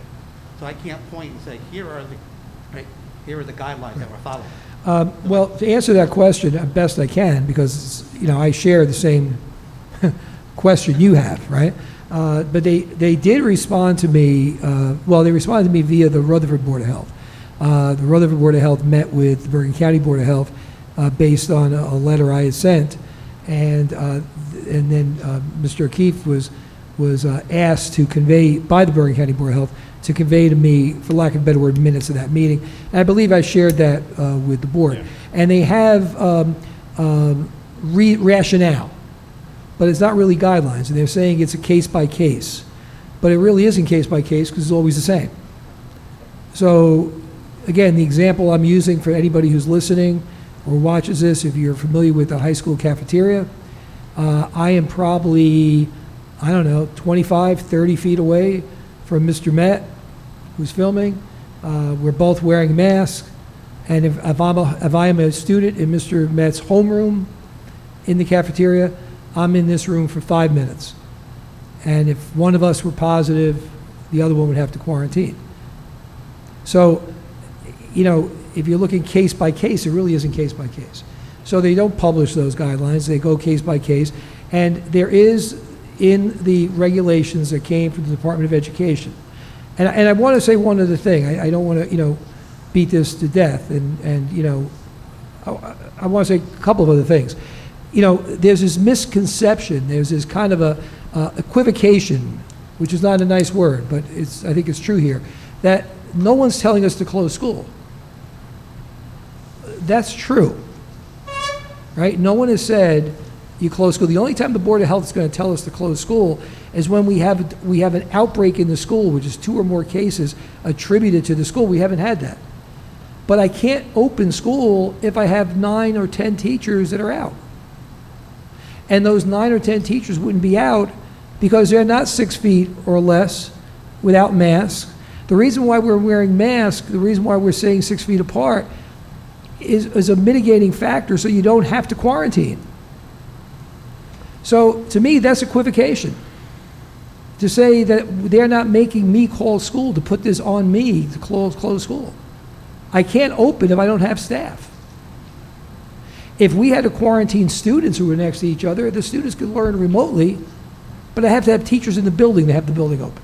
So I can't point and say, here are the guidelines that we're following. Well, to answer that question best I can, because, you know, I share the same question you have, right? But they did respond to me, they responded to me via the Rutherford Board of Health. The Rutherford Board of Health met with the Bergen County Board of Health based on a letter I had sent, and then Mr. O'Keefe was asked to convey, by the Bergen County Board of Health, to convey to me, for lack of a better word, minutes of that meeting. And I believe I shared that with the board. Yeah. And they have rationale, but it's not really guidelines. And they're saying it's a case by case, but it really isn't case by case because it's always the same. So again, the example I'm using for anybody who's listening or watches this, if you're familiar with the high school cafeteria, I am probably, 25, 30 feet away from Mr. Met, who's filming. We're both wearing masks. And if I am a student in Mr. Met's homeroom in the cafeteria, I'm in this room for 5 minutes. And if one of us were positive, the other one would have to quarantine. So, you know, if you're looking case by case, it really isn't case by case. So they don't publish those guidelines, they go case by case. And there is, in the regulations that came from the Department of Education, and I want to say one other thing, I don't want to, beat this to death, and I want to say a couple of other things. There's this misconception, there's this kind of a equivocation, which is not a nice word, but I think it's true here, that no one's telling us to close school. That's true, right? No one has said you close school. The only time the Board of Health is going to tell us to close school is when we have an outbreak in the school, which is 2 or more cases attributed to the school. We haven't had that. But I can't open school if I have 9 or 10 teachers that are out. And those 9 or 10 teachers wouldn't be out because they're not 6 feet or less without masks. The reason why we're wearing masks, the reason why we're saying 6 feet apart is a mitigating factor so you don't have to quarantine. So to me, that's equivocation. To say that they're not making me call school to put this on me to close school. I can't open if I don't have staff. If we had to quarantine students who were next to each other, the students could learn remotely, but I have to have teachers in the building to have the building open.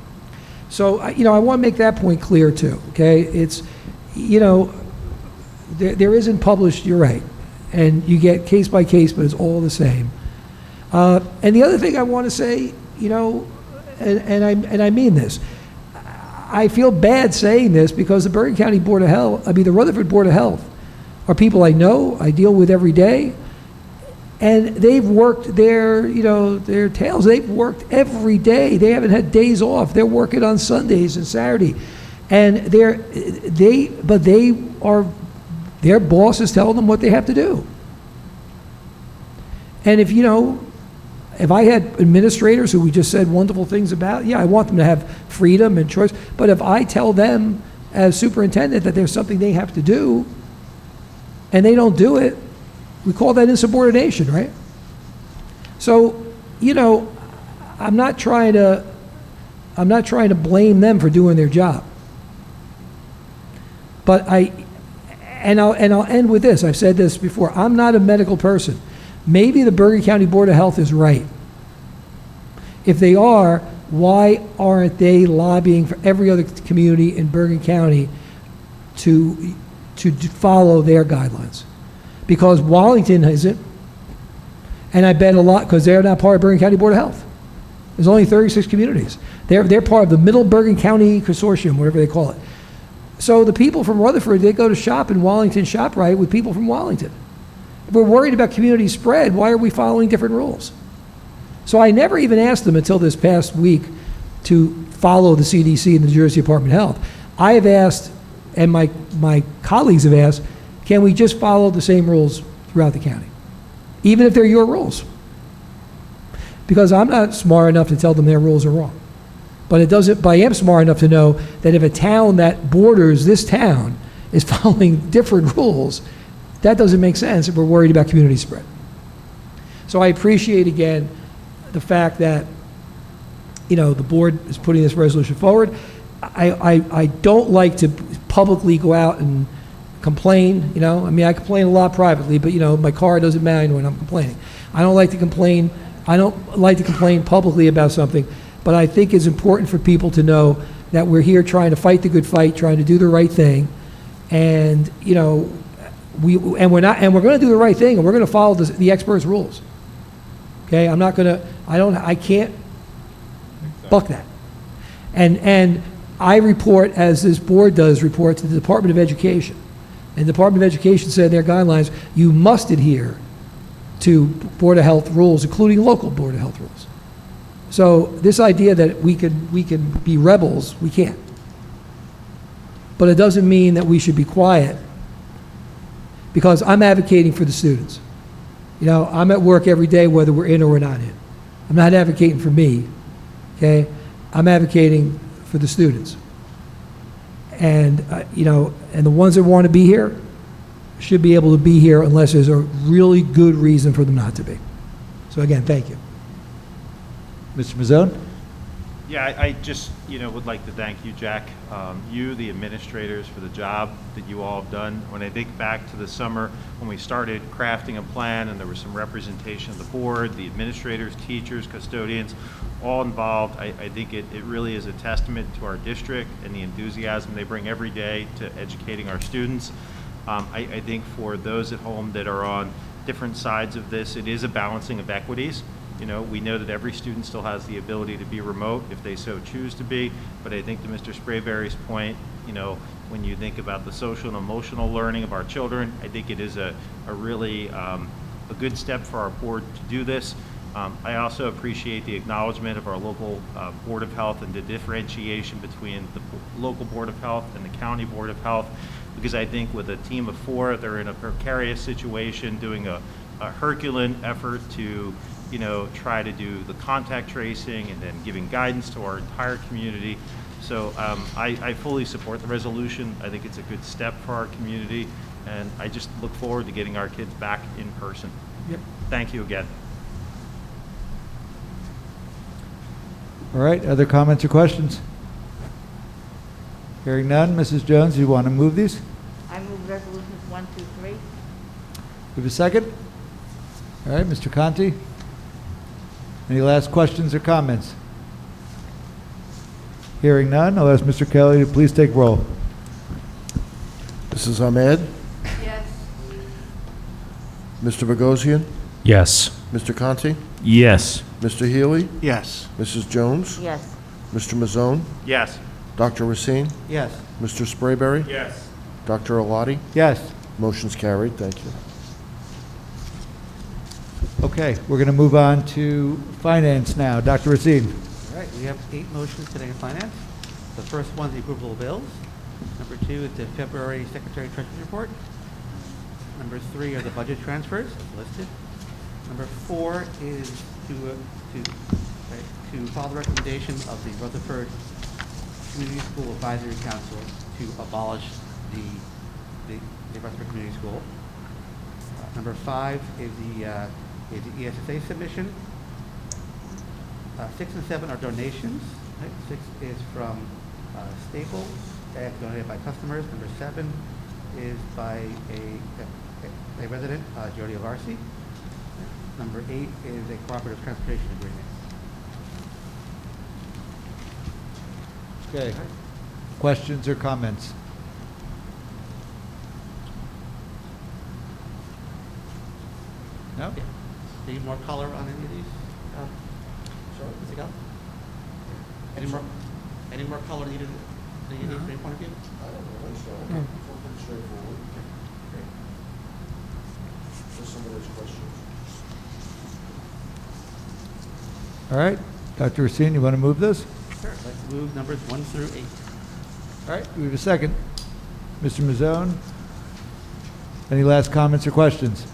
So, I want to make that point clear too, okay? It's, there isn't published, you're right, and you get case by case, but it's all the same. And the other thing I want to say, and I mean this, I feel bad saying this because the Bergen County Board of Health, the Rutherford Board of Health, are people I know, I deal with every day, and they've worked their tails. They've worked every day. They haven't had days off. They're working on Sundays and Saturday, and their boss is telling them what they have to do. And if I had administrators who we just said wonderful things about, I want them to have freedom and choice. But if I tell them as superintendent that there's something they have to do and they don't do it, we call that insubordination, right? So, I'm not trying to blame them for doing their job. But I'll end with this. I've said this before. I'm not a medical person. Maybe the Bergen County Board of Health is right. If they are, why aren't they lobbying for every other community in Bergen County to follow their guidelines? Because Wallington isn't, and I bet a lot because they're not part of Bergen County Board of Health. There's only 36 communities. They're part of the Middle Bergen County Consortium, whatever they call it. So the people from Rutherford, they go to shop in Wallington ShopRite with people from Wallington. If we're worried about community spread, why are we following different rules? So I never even asked them until this past week to follow the CDC and the New Jersey Department of Health. I have asked, and my colleagues have asked, can we just follow the same rules throughout the county? Even if they're your rules. Because I'm not smart enough to tell them their rules are wrong. But I am smart enough to know that if a town that borders this town is following different rules, that doesn't make sense if we're worried about community spread. So I appreciate, again, the fact that, the board is putting this resolution forward. I don't like to publicly go out and complain, I complain a lot privately, but, my car doesn't mind when I'm complaining. I don't like to complain publicly about something, but I think it's important for people to know that we're here trying to fight the good fight, trying to do the right thing, and, we're going to do the right thing, and we're going to follow the experts' rules. Okay, I can't buck that. And I report, as this board does, report to the Department of Education. And the Department of Education said in their guidelines, you must adhere to Board of Health rules, including local Board of Health rules. So this idea that we can be rebels, we can't. But it doesn't mean that we should be quiet, because I'm advocating for the students. I'm at work every day, whether we're in or we're not in. I'm not advocating for me, okay? I'm advocating for the students. And, and the ones that want to be here should be able to be here unless there's a really good reason for them not to be. So again, thank you. Mr. Mazzone? Yeah, I just, would like to thank you, Jack, you, the administrators, for the job that you all have done. When I think back to the summer when we started crafting a plan and there was some representation of the board, the administrators, teachers, custodians, all involved, I think it really is a testament to our district and the enthusiasm they bring every day to educating our students. I think for those at home that are on different sides of this, it is a balancing of equities. We know that every student still has the ability to be remote if they so choose to be, but I think to Mr. Sprayberry's point, when you think about the social and emotional learning of our children, I think it is a really a good step for our board to do this. I also appreciate the acknowledgement of our local Board of Health and the differentiation between the local Board of Health and the County Board of Health, because I think with a team of 4, they're in a precarious situation doing a Herculean effort to try to do the contact tracing and then giving guidance to our entire community. So I fully support the resolution. I think it's a good step for our community, and I just look forward to getting our kids back in person. Yep. Thank you again. All right, other comments or questions? Hearing none, Mrs. Jones, you want to move these? I move resolutions 1 through 3. We have a second? All right, Mr. Conti? Any last questions or comments? Hearing none, I'll ask Mr. Kelly to please take roll. Mrs. Ahmed? Yes. Mr. Bogosian? Yes. Mr. Conti? Yes. Mr. Healy? Yes. Mrs. Jones? Yes. Mr. Mazzone? Yes. Dr. Racine? Yes. Mr. Sprayberry? Yes. Dr. Alati? Yes. Motion's carried. Thank you. Okay, we're going to move on to finance now. Dr. Racine. All right, we have 8 motions today in finance. The first one is the approval of bills. Number 2 is the February Secretary Treasurer's Report. Number 3 are the budget transfers as listed. Number 4 is to follow the recommendation of the Rutherford Community School Advisory Council to abolish the Rutherford Community School. Number 5 is the ESSA submission. 6 and 7 are donations. Right? 6 is from Staples, that's donated by customers. Number 7 is by a resident, Jody Avarsi. Number 8 is a cooperative transportation agreement. Okay. Questions or comments? No? Yeah. Need more color on any of these? Sorry, Mr. Gall? Any more color needed from your point of view? I don't know. So, pretty straightforward. Great. Just some All right, Dr. Racine, you want to move this? Sure, I'd like to move numbers 1 through 8. All right, we have a second. Mr. Mazzone? Any last comments or questions?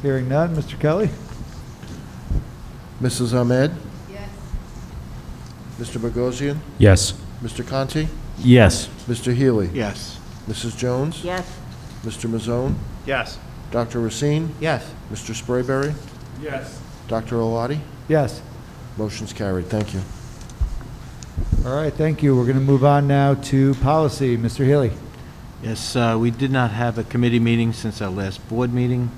Hearing none, Mr. Kelly? Mrs. Ahmed? Yes. Mr. Bogosian? Yes. Mr. Conti? Yes. Mr. Healy? Yes. Mrs. Jones? Yes. Mr. Mazzone? Yes. Dr. Racine? Yes. Mr. Sprayberry? Yes. Dr. Alati? Yes. Motion's carried. Thank you. All right, thank you. We're going to move on now to policy. Mr. Healy? Yes, we did not have a committee meeting since our last board meeting.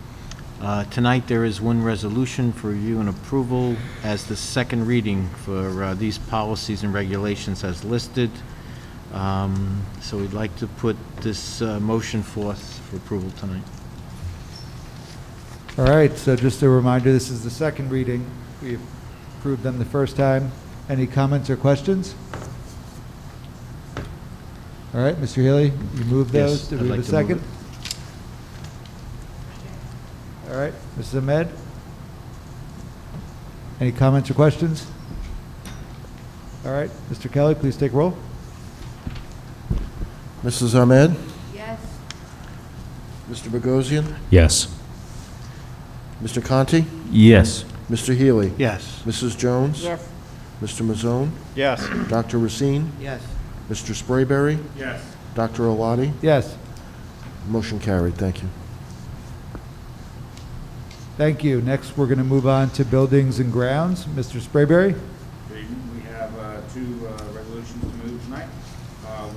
Tonight, there is one resolution for review and approval as the second reading for these policies and regulations as listed. So we'd like to put this motion forth for approval tonight. All right, so just a reminder, this is the second reading. We approved them the first time. Any comments or questions? All right, Mr. Healy, you moved Yes, those. Did I'd we have like a to move second? All right, Mrs. Ahmed? Any comments or questions? All right, Mr. Kelly, please take roll. Mrs. Ahmed? Yes. Mr. Bogosian? Yes. Mr. Conti? Yes. Mr. Healy? Yes. Mrs. Jones? Yes. Mr. Mazzone? Yes. Dr. Racine? Yes. Mr. Sprayberry? Yes. Dr. Alati? Yes. Motion carried. Thank you. Thank you. Next, we're going to move on to buildings and grounds. Mr. Sprayberry? Good evening. We have two resolutions to move tonight.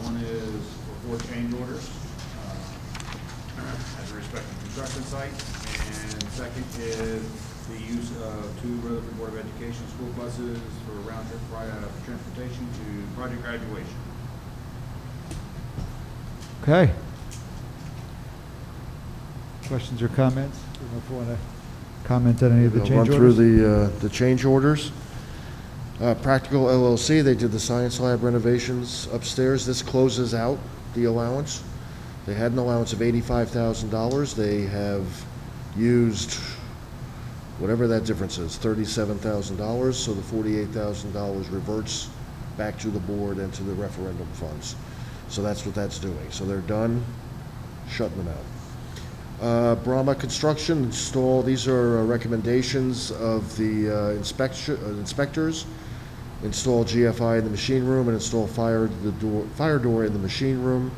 One is for 4 change orders as respect to construction sites, and second is the use of 2 Rutherford Board of Education school buses for round-trip transportation to project graduation. Okay. Questions or comments? I don't know if you want to comment on any of the I'll change run orders. through the change orders. Practical LLC, they did the science lab renovations upstairs. This closes out the allowance. They had an allowance of $85,000. They have used whatever that difference is, $37,000, so the $48,000 reverts back to the board and to the referendum funds. So that's what that's doing. So they're done shutting them out. Brahma Construction install, these are recommendations of the inspectors. Install GFI in the machine room and install fire door in the machine room.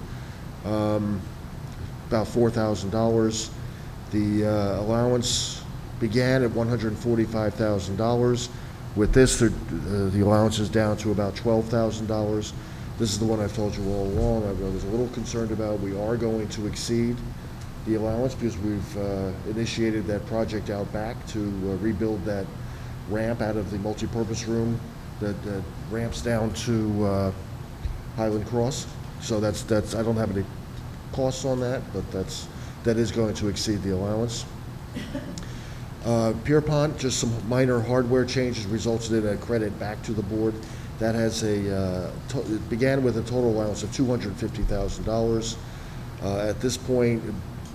About $4,000. The allowance began at $145,000. With this, the allowance is down to about $12,000. This is the one I've told you all along. I was a little concerned about. We are going to exceed the allowance because we've initiated that project out back to rebuild that ramp out of the multipurpose room that ramps down to Highland Cross. So that's I don't have any costs on that, but that is going to exceed the allowance. Pierpont, just some minor hardware changes resulted in a credit back to the board. That has it began with a total allowance of $250,000. At this point,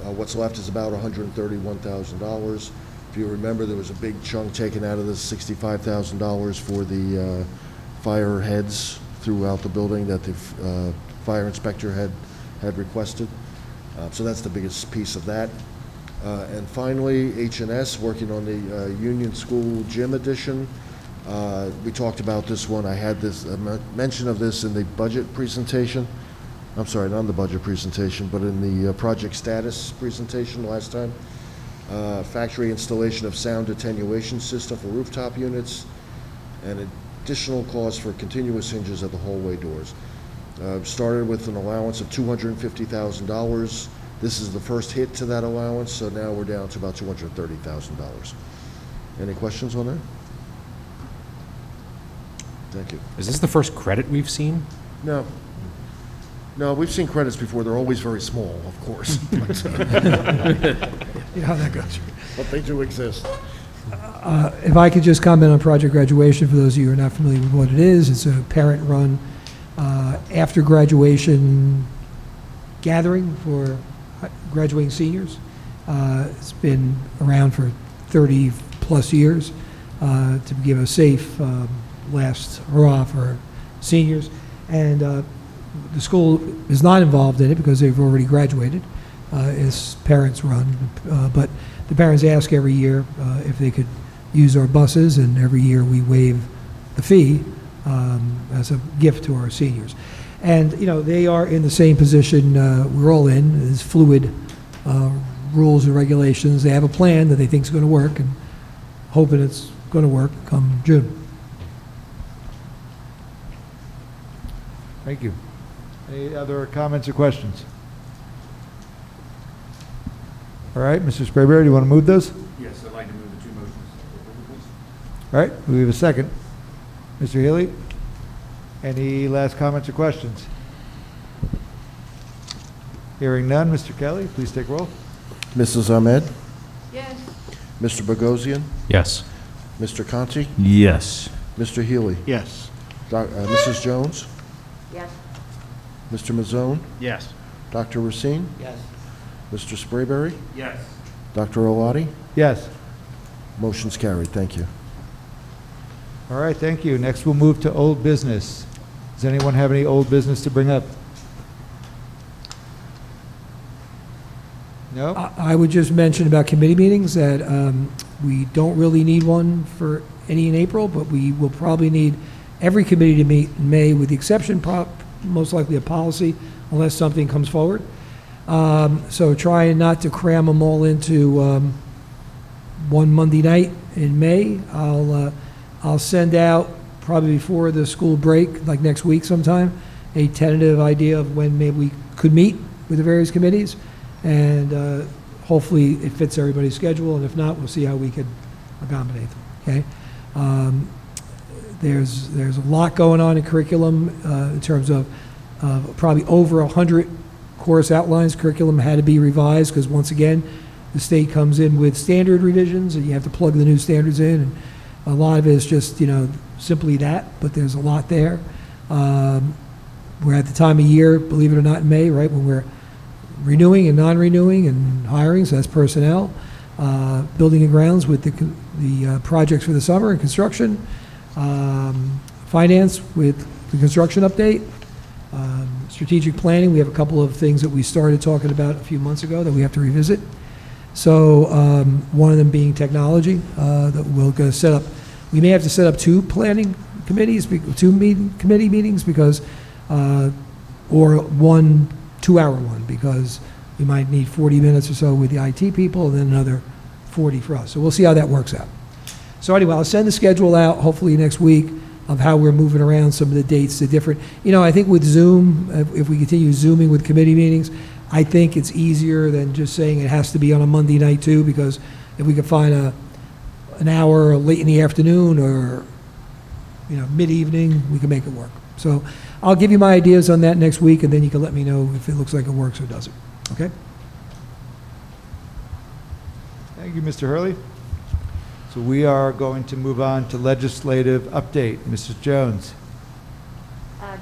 what's left is about $131,000. If you remember, there was a big chunk taken out of this, $65,000 for the fire heads throughout the building that the fire inspector had requested. So that's the biggest piece of that. And finally, H&S, working on the Union School Gym Edition. We talked about this one. I had this mention of this in the budget presentation. I'm sorry, not in the budget presentation, but in the project status presentation last time. Factory installation of sound attenuation system for rooftop units, and additional costs for continuous hinges at the hallway doors. Started with an allowance of $250,000. This is the first hit to that allowance, so now we're down to about $230,000. Any questions on that? Thank you. Is this the first credit we've seen? No. No, we've seen credits before. They're always very small, of course. But, You know how that goes. but they do exist. If I could just comment on Project Graduation, for those of you who are not familiar with what it is, it's a parent-run after graduation gathering for graduating seniors. It's been around for 30-plus years. to give a safe last hurrah for seniors. And the school is not involved in it because they've already graduated. It's parents run, but the parents ask every year if they could use our buses, and every year we waive the fee as a gift to our seniors. And, they are in the same position we're all in, is fluid rules and regulations. They have a plan that they think is going to work, and hoping it's going to work come June. Thank you. Any other comments or questions? All right, Mr. Sprayberry, do you want to move those? Yes, I'd like to move the two motions. All right, we have a second. Mr. Healy, any last comments or questions? Hearing none, Mr. Kelly, please take roll. Mrs. Ahmed, Yes. Mr. Bogosian, Yes. Mr. Conti, Yes. Mr. Healy, Yes. Mrs. Jones, Yes. Mr. Mazzone, Yes. Dr. Racine, Yes. Mr. Sprayberry, Yes. Dr. Oladi. Yes. Motion's carried. Thank you. All right, thank you. Next, we'll move to old business. Does anyone have any old business to bring up? No? I would just mention about committee meetings that we don't really need one for any in April, but we will probably need every committee to meet in May, with the exception most likely of policy, unless something comes forward. So trying not to cram them all into one Monday night in May. I'll send out, probably before the school break, like next week sometime, a tentative idea of when maybe we could meet with the various committees, and hopefully it fits everybody's schedule, and if not, we'll see how we could accommodate them, okay? There's a lot going on in curriculum in terms of probably over 100 course outlines. Curriculum had to be revised because, once again, the state comes in with standard revisions, and you have to plug the new standards in, and a lot of it is just, simply that, but there's a lot there. We're at the time of year, believe it or not, in May, right, when we're renewing and non-renewing and hiring, so that's personnel. Building and grounds with the projects for the summer and construction. Finance with the construction update. Strategic planning, we have a couple of things that we started talking about a few months ago that we have to revisit. So one of them being technology, that we're going to set up. We may have to set up two planning committees, committee meetings, because, or one 2-hour one, because we might need 40 minutes or so with the IT people, and then another 40 for us. So we'll see how that works out. So anyway, I'll send the schedule out hopefully next week of how we're moving around some of the dates, the different, I think with Zoom, if we continue Zooming with committee meetings, I think it's easier than just saying it has to be on a Monday night too, because if we could find an hour late in the afternoon or, mid-evening, we can make it work. So I'll give you my ideas on that next week, and then you can let me know if it looks like it works or doesn't. Okay? Thank you, Mr. Hurley. So we are going to move on to legislative update. Mrs. Jones.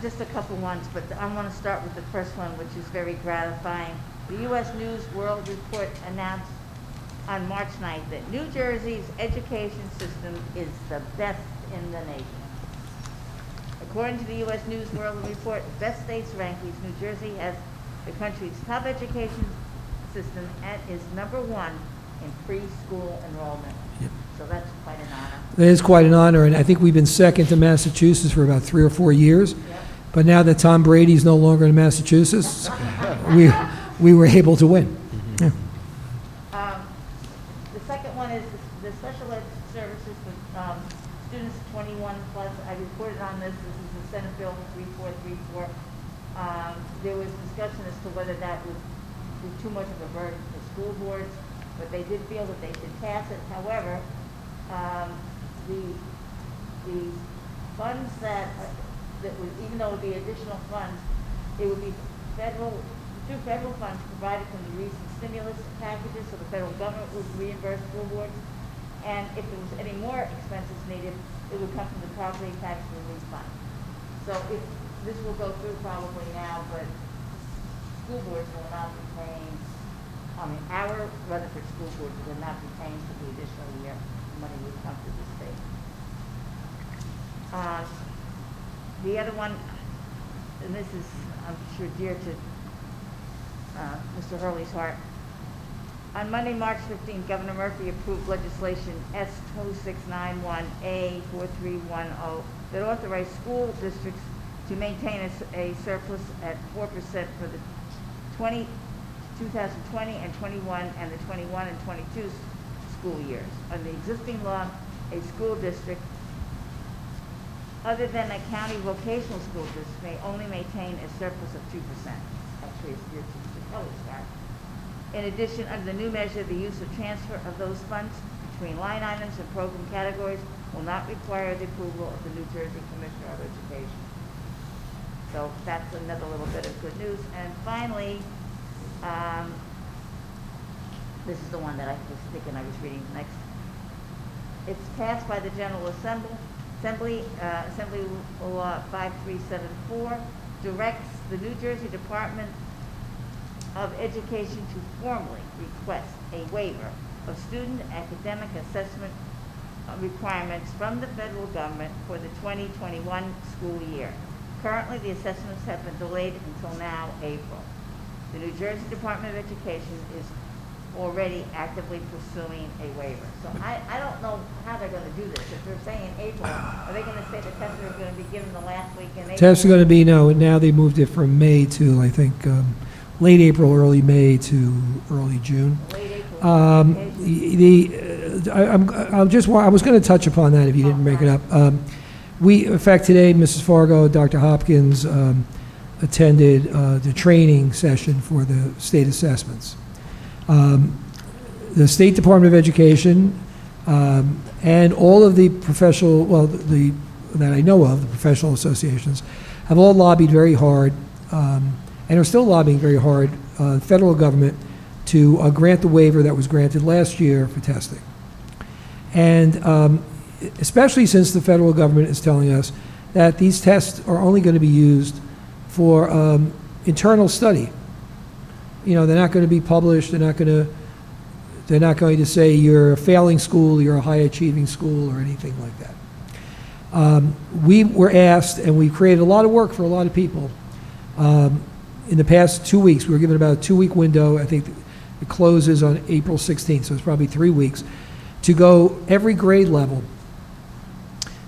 Just a couple ones, but I want to start with the first one, which is very gratifying. The U.S. News World Report announced on March 9th that New Jersey's education system is the best in the nation. According to the U.S. News World Report, Best States rankings, New Jersey has the country's top education system and is #1 in preschool enrollment. Yep. So that's quite an honor. It is quite an honor, and I think we've been second to Massachusetts for about 3 or 4 years. Yep. But now that Tom Brady's no longer in Massachusetts, we were able to win. Yeah. The second one is the special ed services for students 21 plus. I reported on this. This is the Senate Bill 3434. There was discussion as to whether that would be too much of a burden for school boards, but they did feel that they should pass it. However, the funds that would, even though it would be additional funds, it would be two federal funds provided from the recent stimulus packages, so the federal government would reimburse school boards. And if there was any more expenses needed, it would come from the property tax relief fund. So this will go through probably now, but school boards will not be paying our Rutherford School Board would not be paying for the additional year. The money would come to the state. The other one, and this is, I'm sure, dear to Mr. Hurley's heart. On Monday, March 15th, Governor Murphy approved legislation S2691A4310 that authorized school districts to maintain a surplus at 4% for the 2020 and 21 and the 21 and 22 school years. Under the existing law, a school district other than a county vocational school district may only maintain a surplus of 2%. Actually, it's dear to Mr. Kelly's heart. In addition, under the new measure, the use of transfer of those funds between line items and program categories will not require the approval of the New Jersey Commissioner of Education. So that's another little bit of good news. And finally, this is the one that I was thinking I was reading next. It's passed by the General Assembly. Assembly Law 5374 directs the New Jersey Department of Education to formally request a waiver of student academic assessment requirements from the federal government for the 2021 school year. Currently, the assessments have been delayed until now, April. The New Jersey Department of Education is already actively pursuing a waiver. So I don't know how they're going to do this. If they're saying April, are they going to say the tests are going to be given the last week in April? Tests are going to be, no, now they moved it from May to, I think, late April, early May to early June. Late April. I was going to touch upon that if you didn't make it up. In fact, today, Mrs. Fargo, Dr. Hopkins attended the training session for the state assessments. The State Department of Education and all of the professional, that I know of, the professional associations, have all lobbied very hard and are still lobbying very hard, federal government, to grant the waiver that was granted last year for testing. And especially since the federal government is telling us that these tests are only going to be used for internal study. You know, they're not going to be published. They're not going to say you're a failing school, you're a high achieving school, or anything like that. We were asked, and we created a lot of work for a lot of people. In the past 2 weeks, we were given about a 2-week window. I think it closes on April 16th, so it's probably 3 weeks, to go every grade level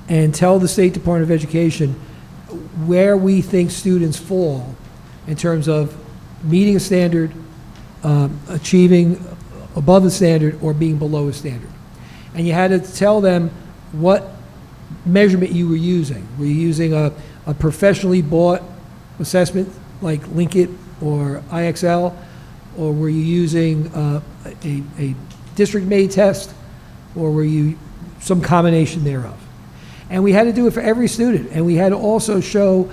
and tell the State Department of Education where we think students fall in terms of meeting a standard, achieving above the standard, or being below a standard. And you had to tell them what measurement you were using. Were you using a professionally bought assessment like Linkit or IXL, or were you using a district-made test, or were you some combination thereof? And we had to do it for every student, and we had to also show,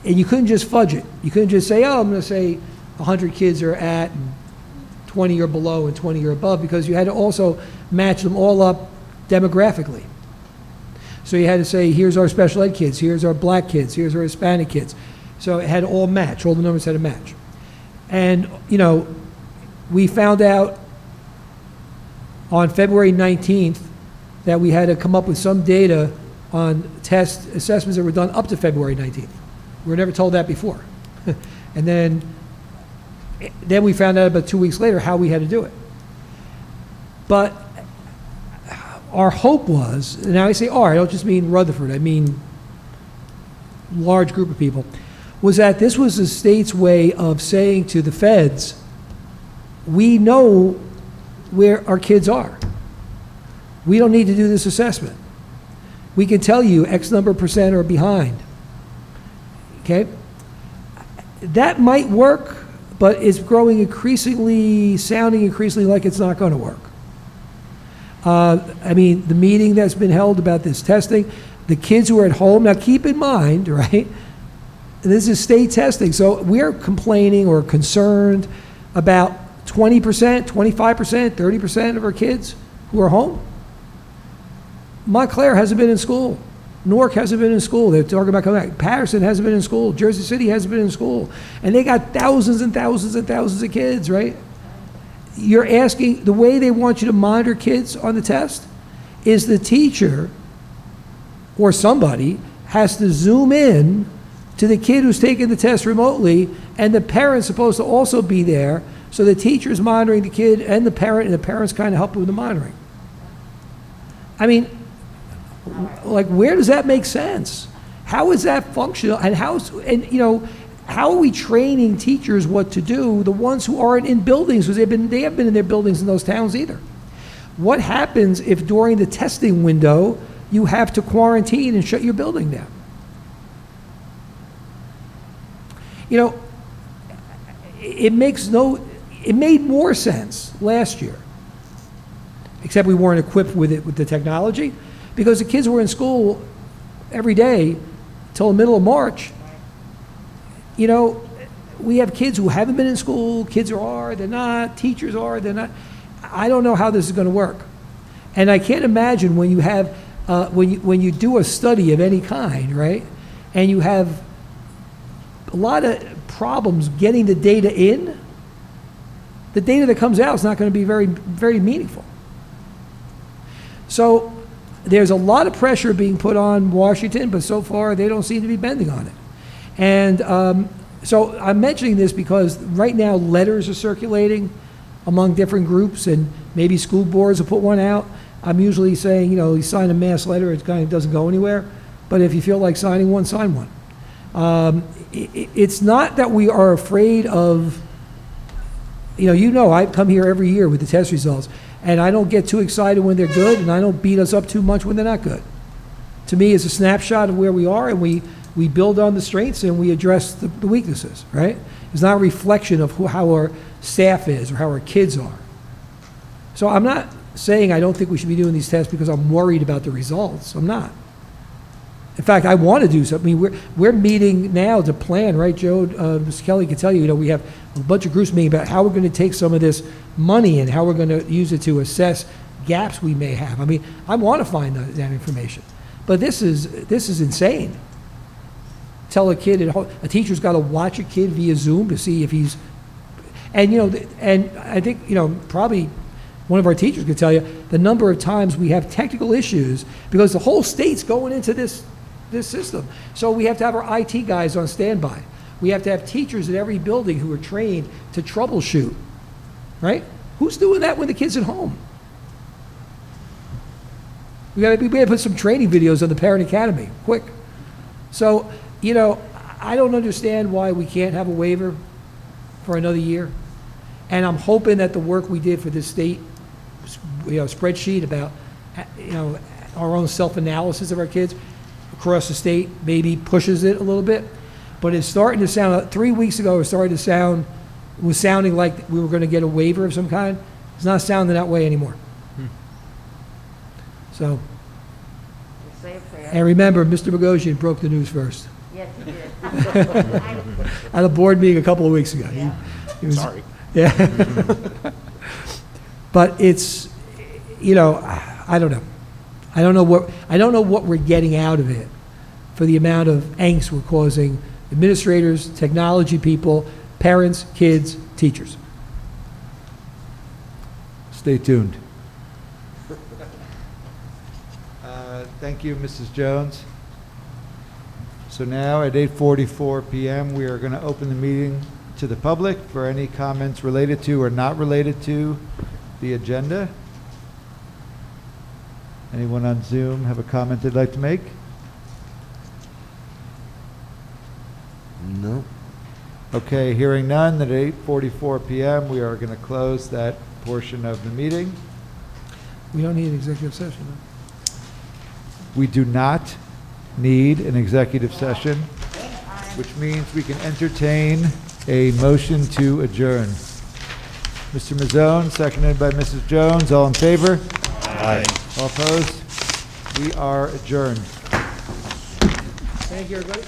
and you couldn't just fudge it. You couldn't just say, oh, I'm going to say 100 kids are at, and 20 are below, and 20 are above, because you had to also match them all up demographically. So you had to say, here's our special ed kids, here's our black kids, here's our Hispanic kids. So it had to all match, all the numbers had to match. And, you know, we found out on February 19th that we had to come up with some data on test assessments that were done up to February 19th. We were never told that before. And then we found out about 2 weeks later how we had to do it. But our hope was, and now I say our, I don't just mean Rutherford, I mean large group of people, was that this was the state's way of saying to the feds, we know where our kids are. We don't need to do this assessment. We can tell you X number percent are behind. Okay? That might work, but it's sounding increasingly like it's not going to work. I mean, the meeting that's been held about this testing, the kids who are at home, now keep in mind, right, this is state testing, so we're complaining or concerned about 20%, 25%, 30% of our kids who are home. Montclair hasn't been in school. Newark hasn't been in school. They're talking about coming back. Patterson hasn't been in school. Jersey City hasn't been in school. And they got thousands and thousands and thousands of kids, right? you're asking, the way they want you to monitor kids on the test is the teacher or somebody has to zoom in to the kid who's taking the test remotely, and the parent's supposed to also be there, so the teacher's monitoring the kid and the parent's kind of helping with the monitoring. I mean, like, where does that make sense? How is that functional? And how are we training teachers what to do, the ones who aren't in buildings, because they haven't been in their buildings in those towns either? What happens if during the testing window you have to quarantine and shut your building down? It made more sense last year, except we weren't equipped with the technology, because the kids were in school every day till the middle of March. We have kids who haven't been in school, kids are, they're not, teachers are, they're not. I don't know how this is going to work. And I can't imagine when you have, when you do a study of any kind, right, and you have a lot of problems getting the data in, the data that comes out is not going to be very, very meaningful. So there's a lot of pressure being put on Washington, but so far they don't seem to be bending on it. And so I'm mentioning this because right now letters are circulating among different groups, and maybe school boards will put one out. I'm usually saying, you sign a mass letter, it kind of doesn't go anywhere. But if you feel like signing one, sign one. It's not that we are afraid of, I come here every year with the test results, and I don't get too excited when they're good, and I don't beat us up too much when they're not good. To me, it's a snapshot of where we are, and we build on the strengths and we address the weaknesses, right? It's not a reflection of how our staff is or how our kids are. So I'm not saying I don't think we should be doing these tests because I'm worried about the results. I'm not. In fact, I want to do something. We're meeting now to plan, right, Joe? Mr. Kelly can tell you, we have a bunch of groups meeting about how we're going to take some of this money and how we're going to use it to assess gaps we may have. I want to find that information. But this is insane. Tell a kid at home, a teacher's got to watch a kid via Zoom to see if he's, and I think, probably one of our teachers could tell you the number of times we have technical issues because the whole state's going into this system. So we have to have our IT guys on standby. We have to have teachers at every building who are trained to troubleshoot, right? Who's doing that when the kid's at home? We got to put some training videos on the Parent Academy, quick. So, I don't understand why we can't have a waiver for another year. And I'm hoping that the work we did for this state, spreadsheet about, our own self-analysis of our kids across the state maybe pushes it a little bit. But it's starting to sound, 3 weeks ago, it was sounding like we were going to get a waiver of some kind. It's not sounding that way anymore. So, Say a prayer. and remember, Mr. Bogosian broke the news first Yes, he did. at a board meeting a couple of weeks ago. Yeah. He was- Sorry. Yeah. But it's, I don't know. I don't know what we're getting out of it for the amount of angst we're causing administrators, technology people, parents, kids, teachers. Stay tuned. Thank you, Mrs. Jones. So now at 8:44 p.m., we are going to open the meeting to the public for any comments related to or not related to the agenda. Anyone on Zoom have a comment they'd like to make? No. Okay, hearing none, at 8:44 p.m., we are going to close that portion of the meeting. We don't need an executive session. We do not need an executive session, which means we can entertain a motion to adjourn. Mr. Mazzone, seconded by Mrs. Jones. All in favor? Aye. All opposed? We are adjourned. Thank you, everybody.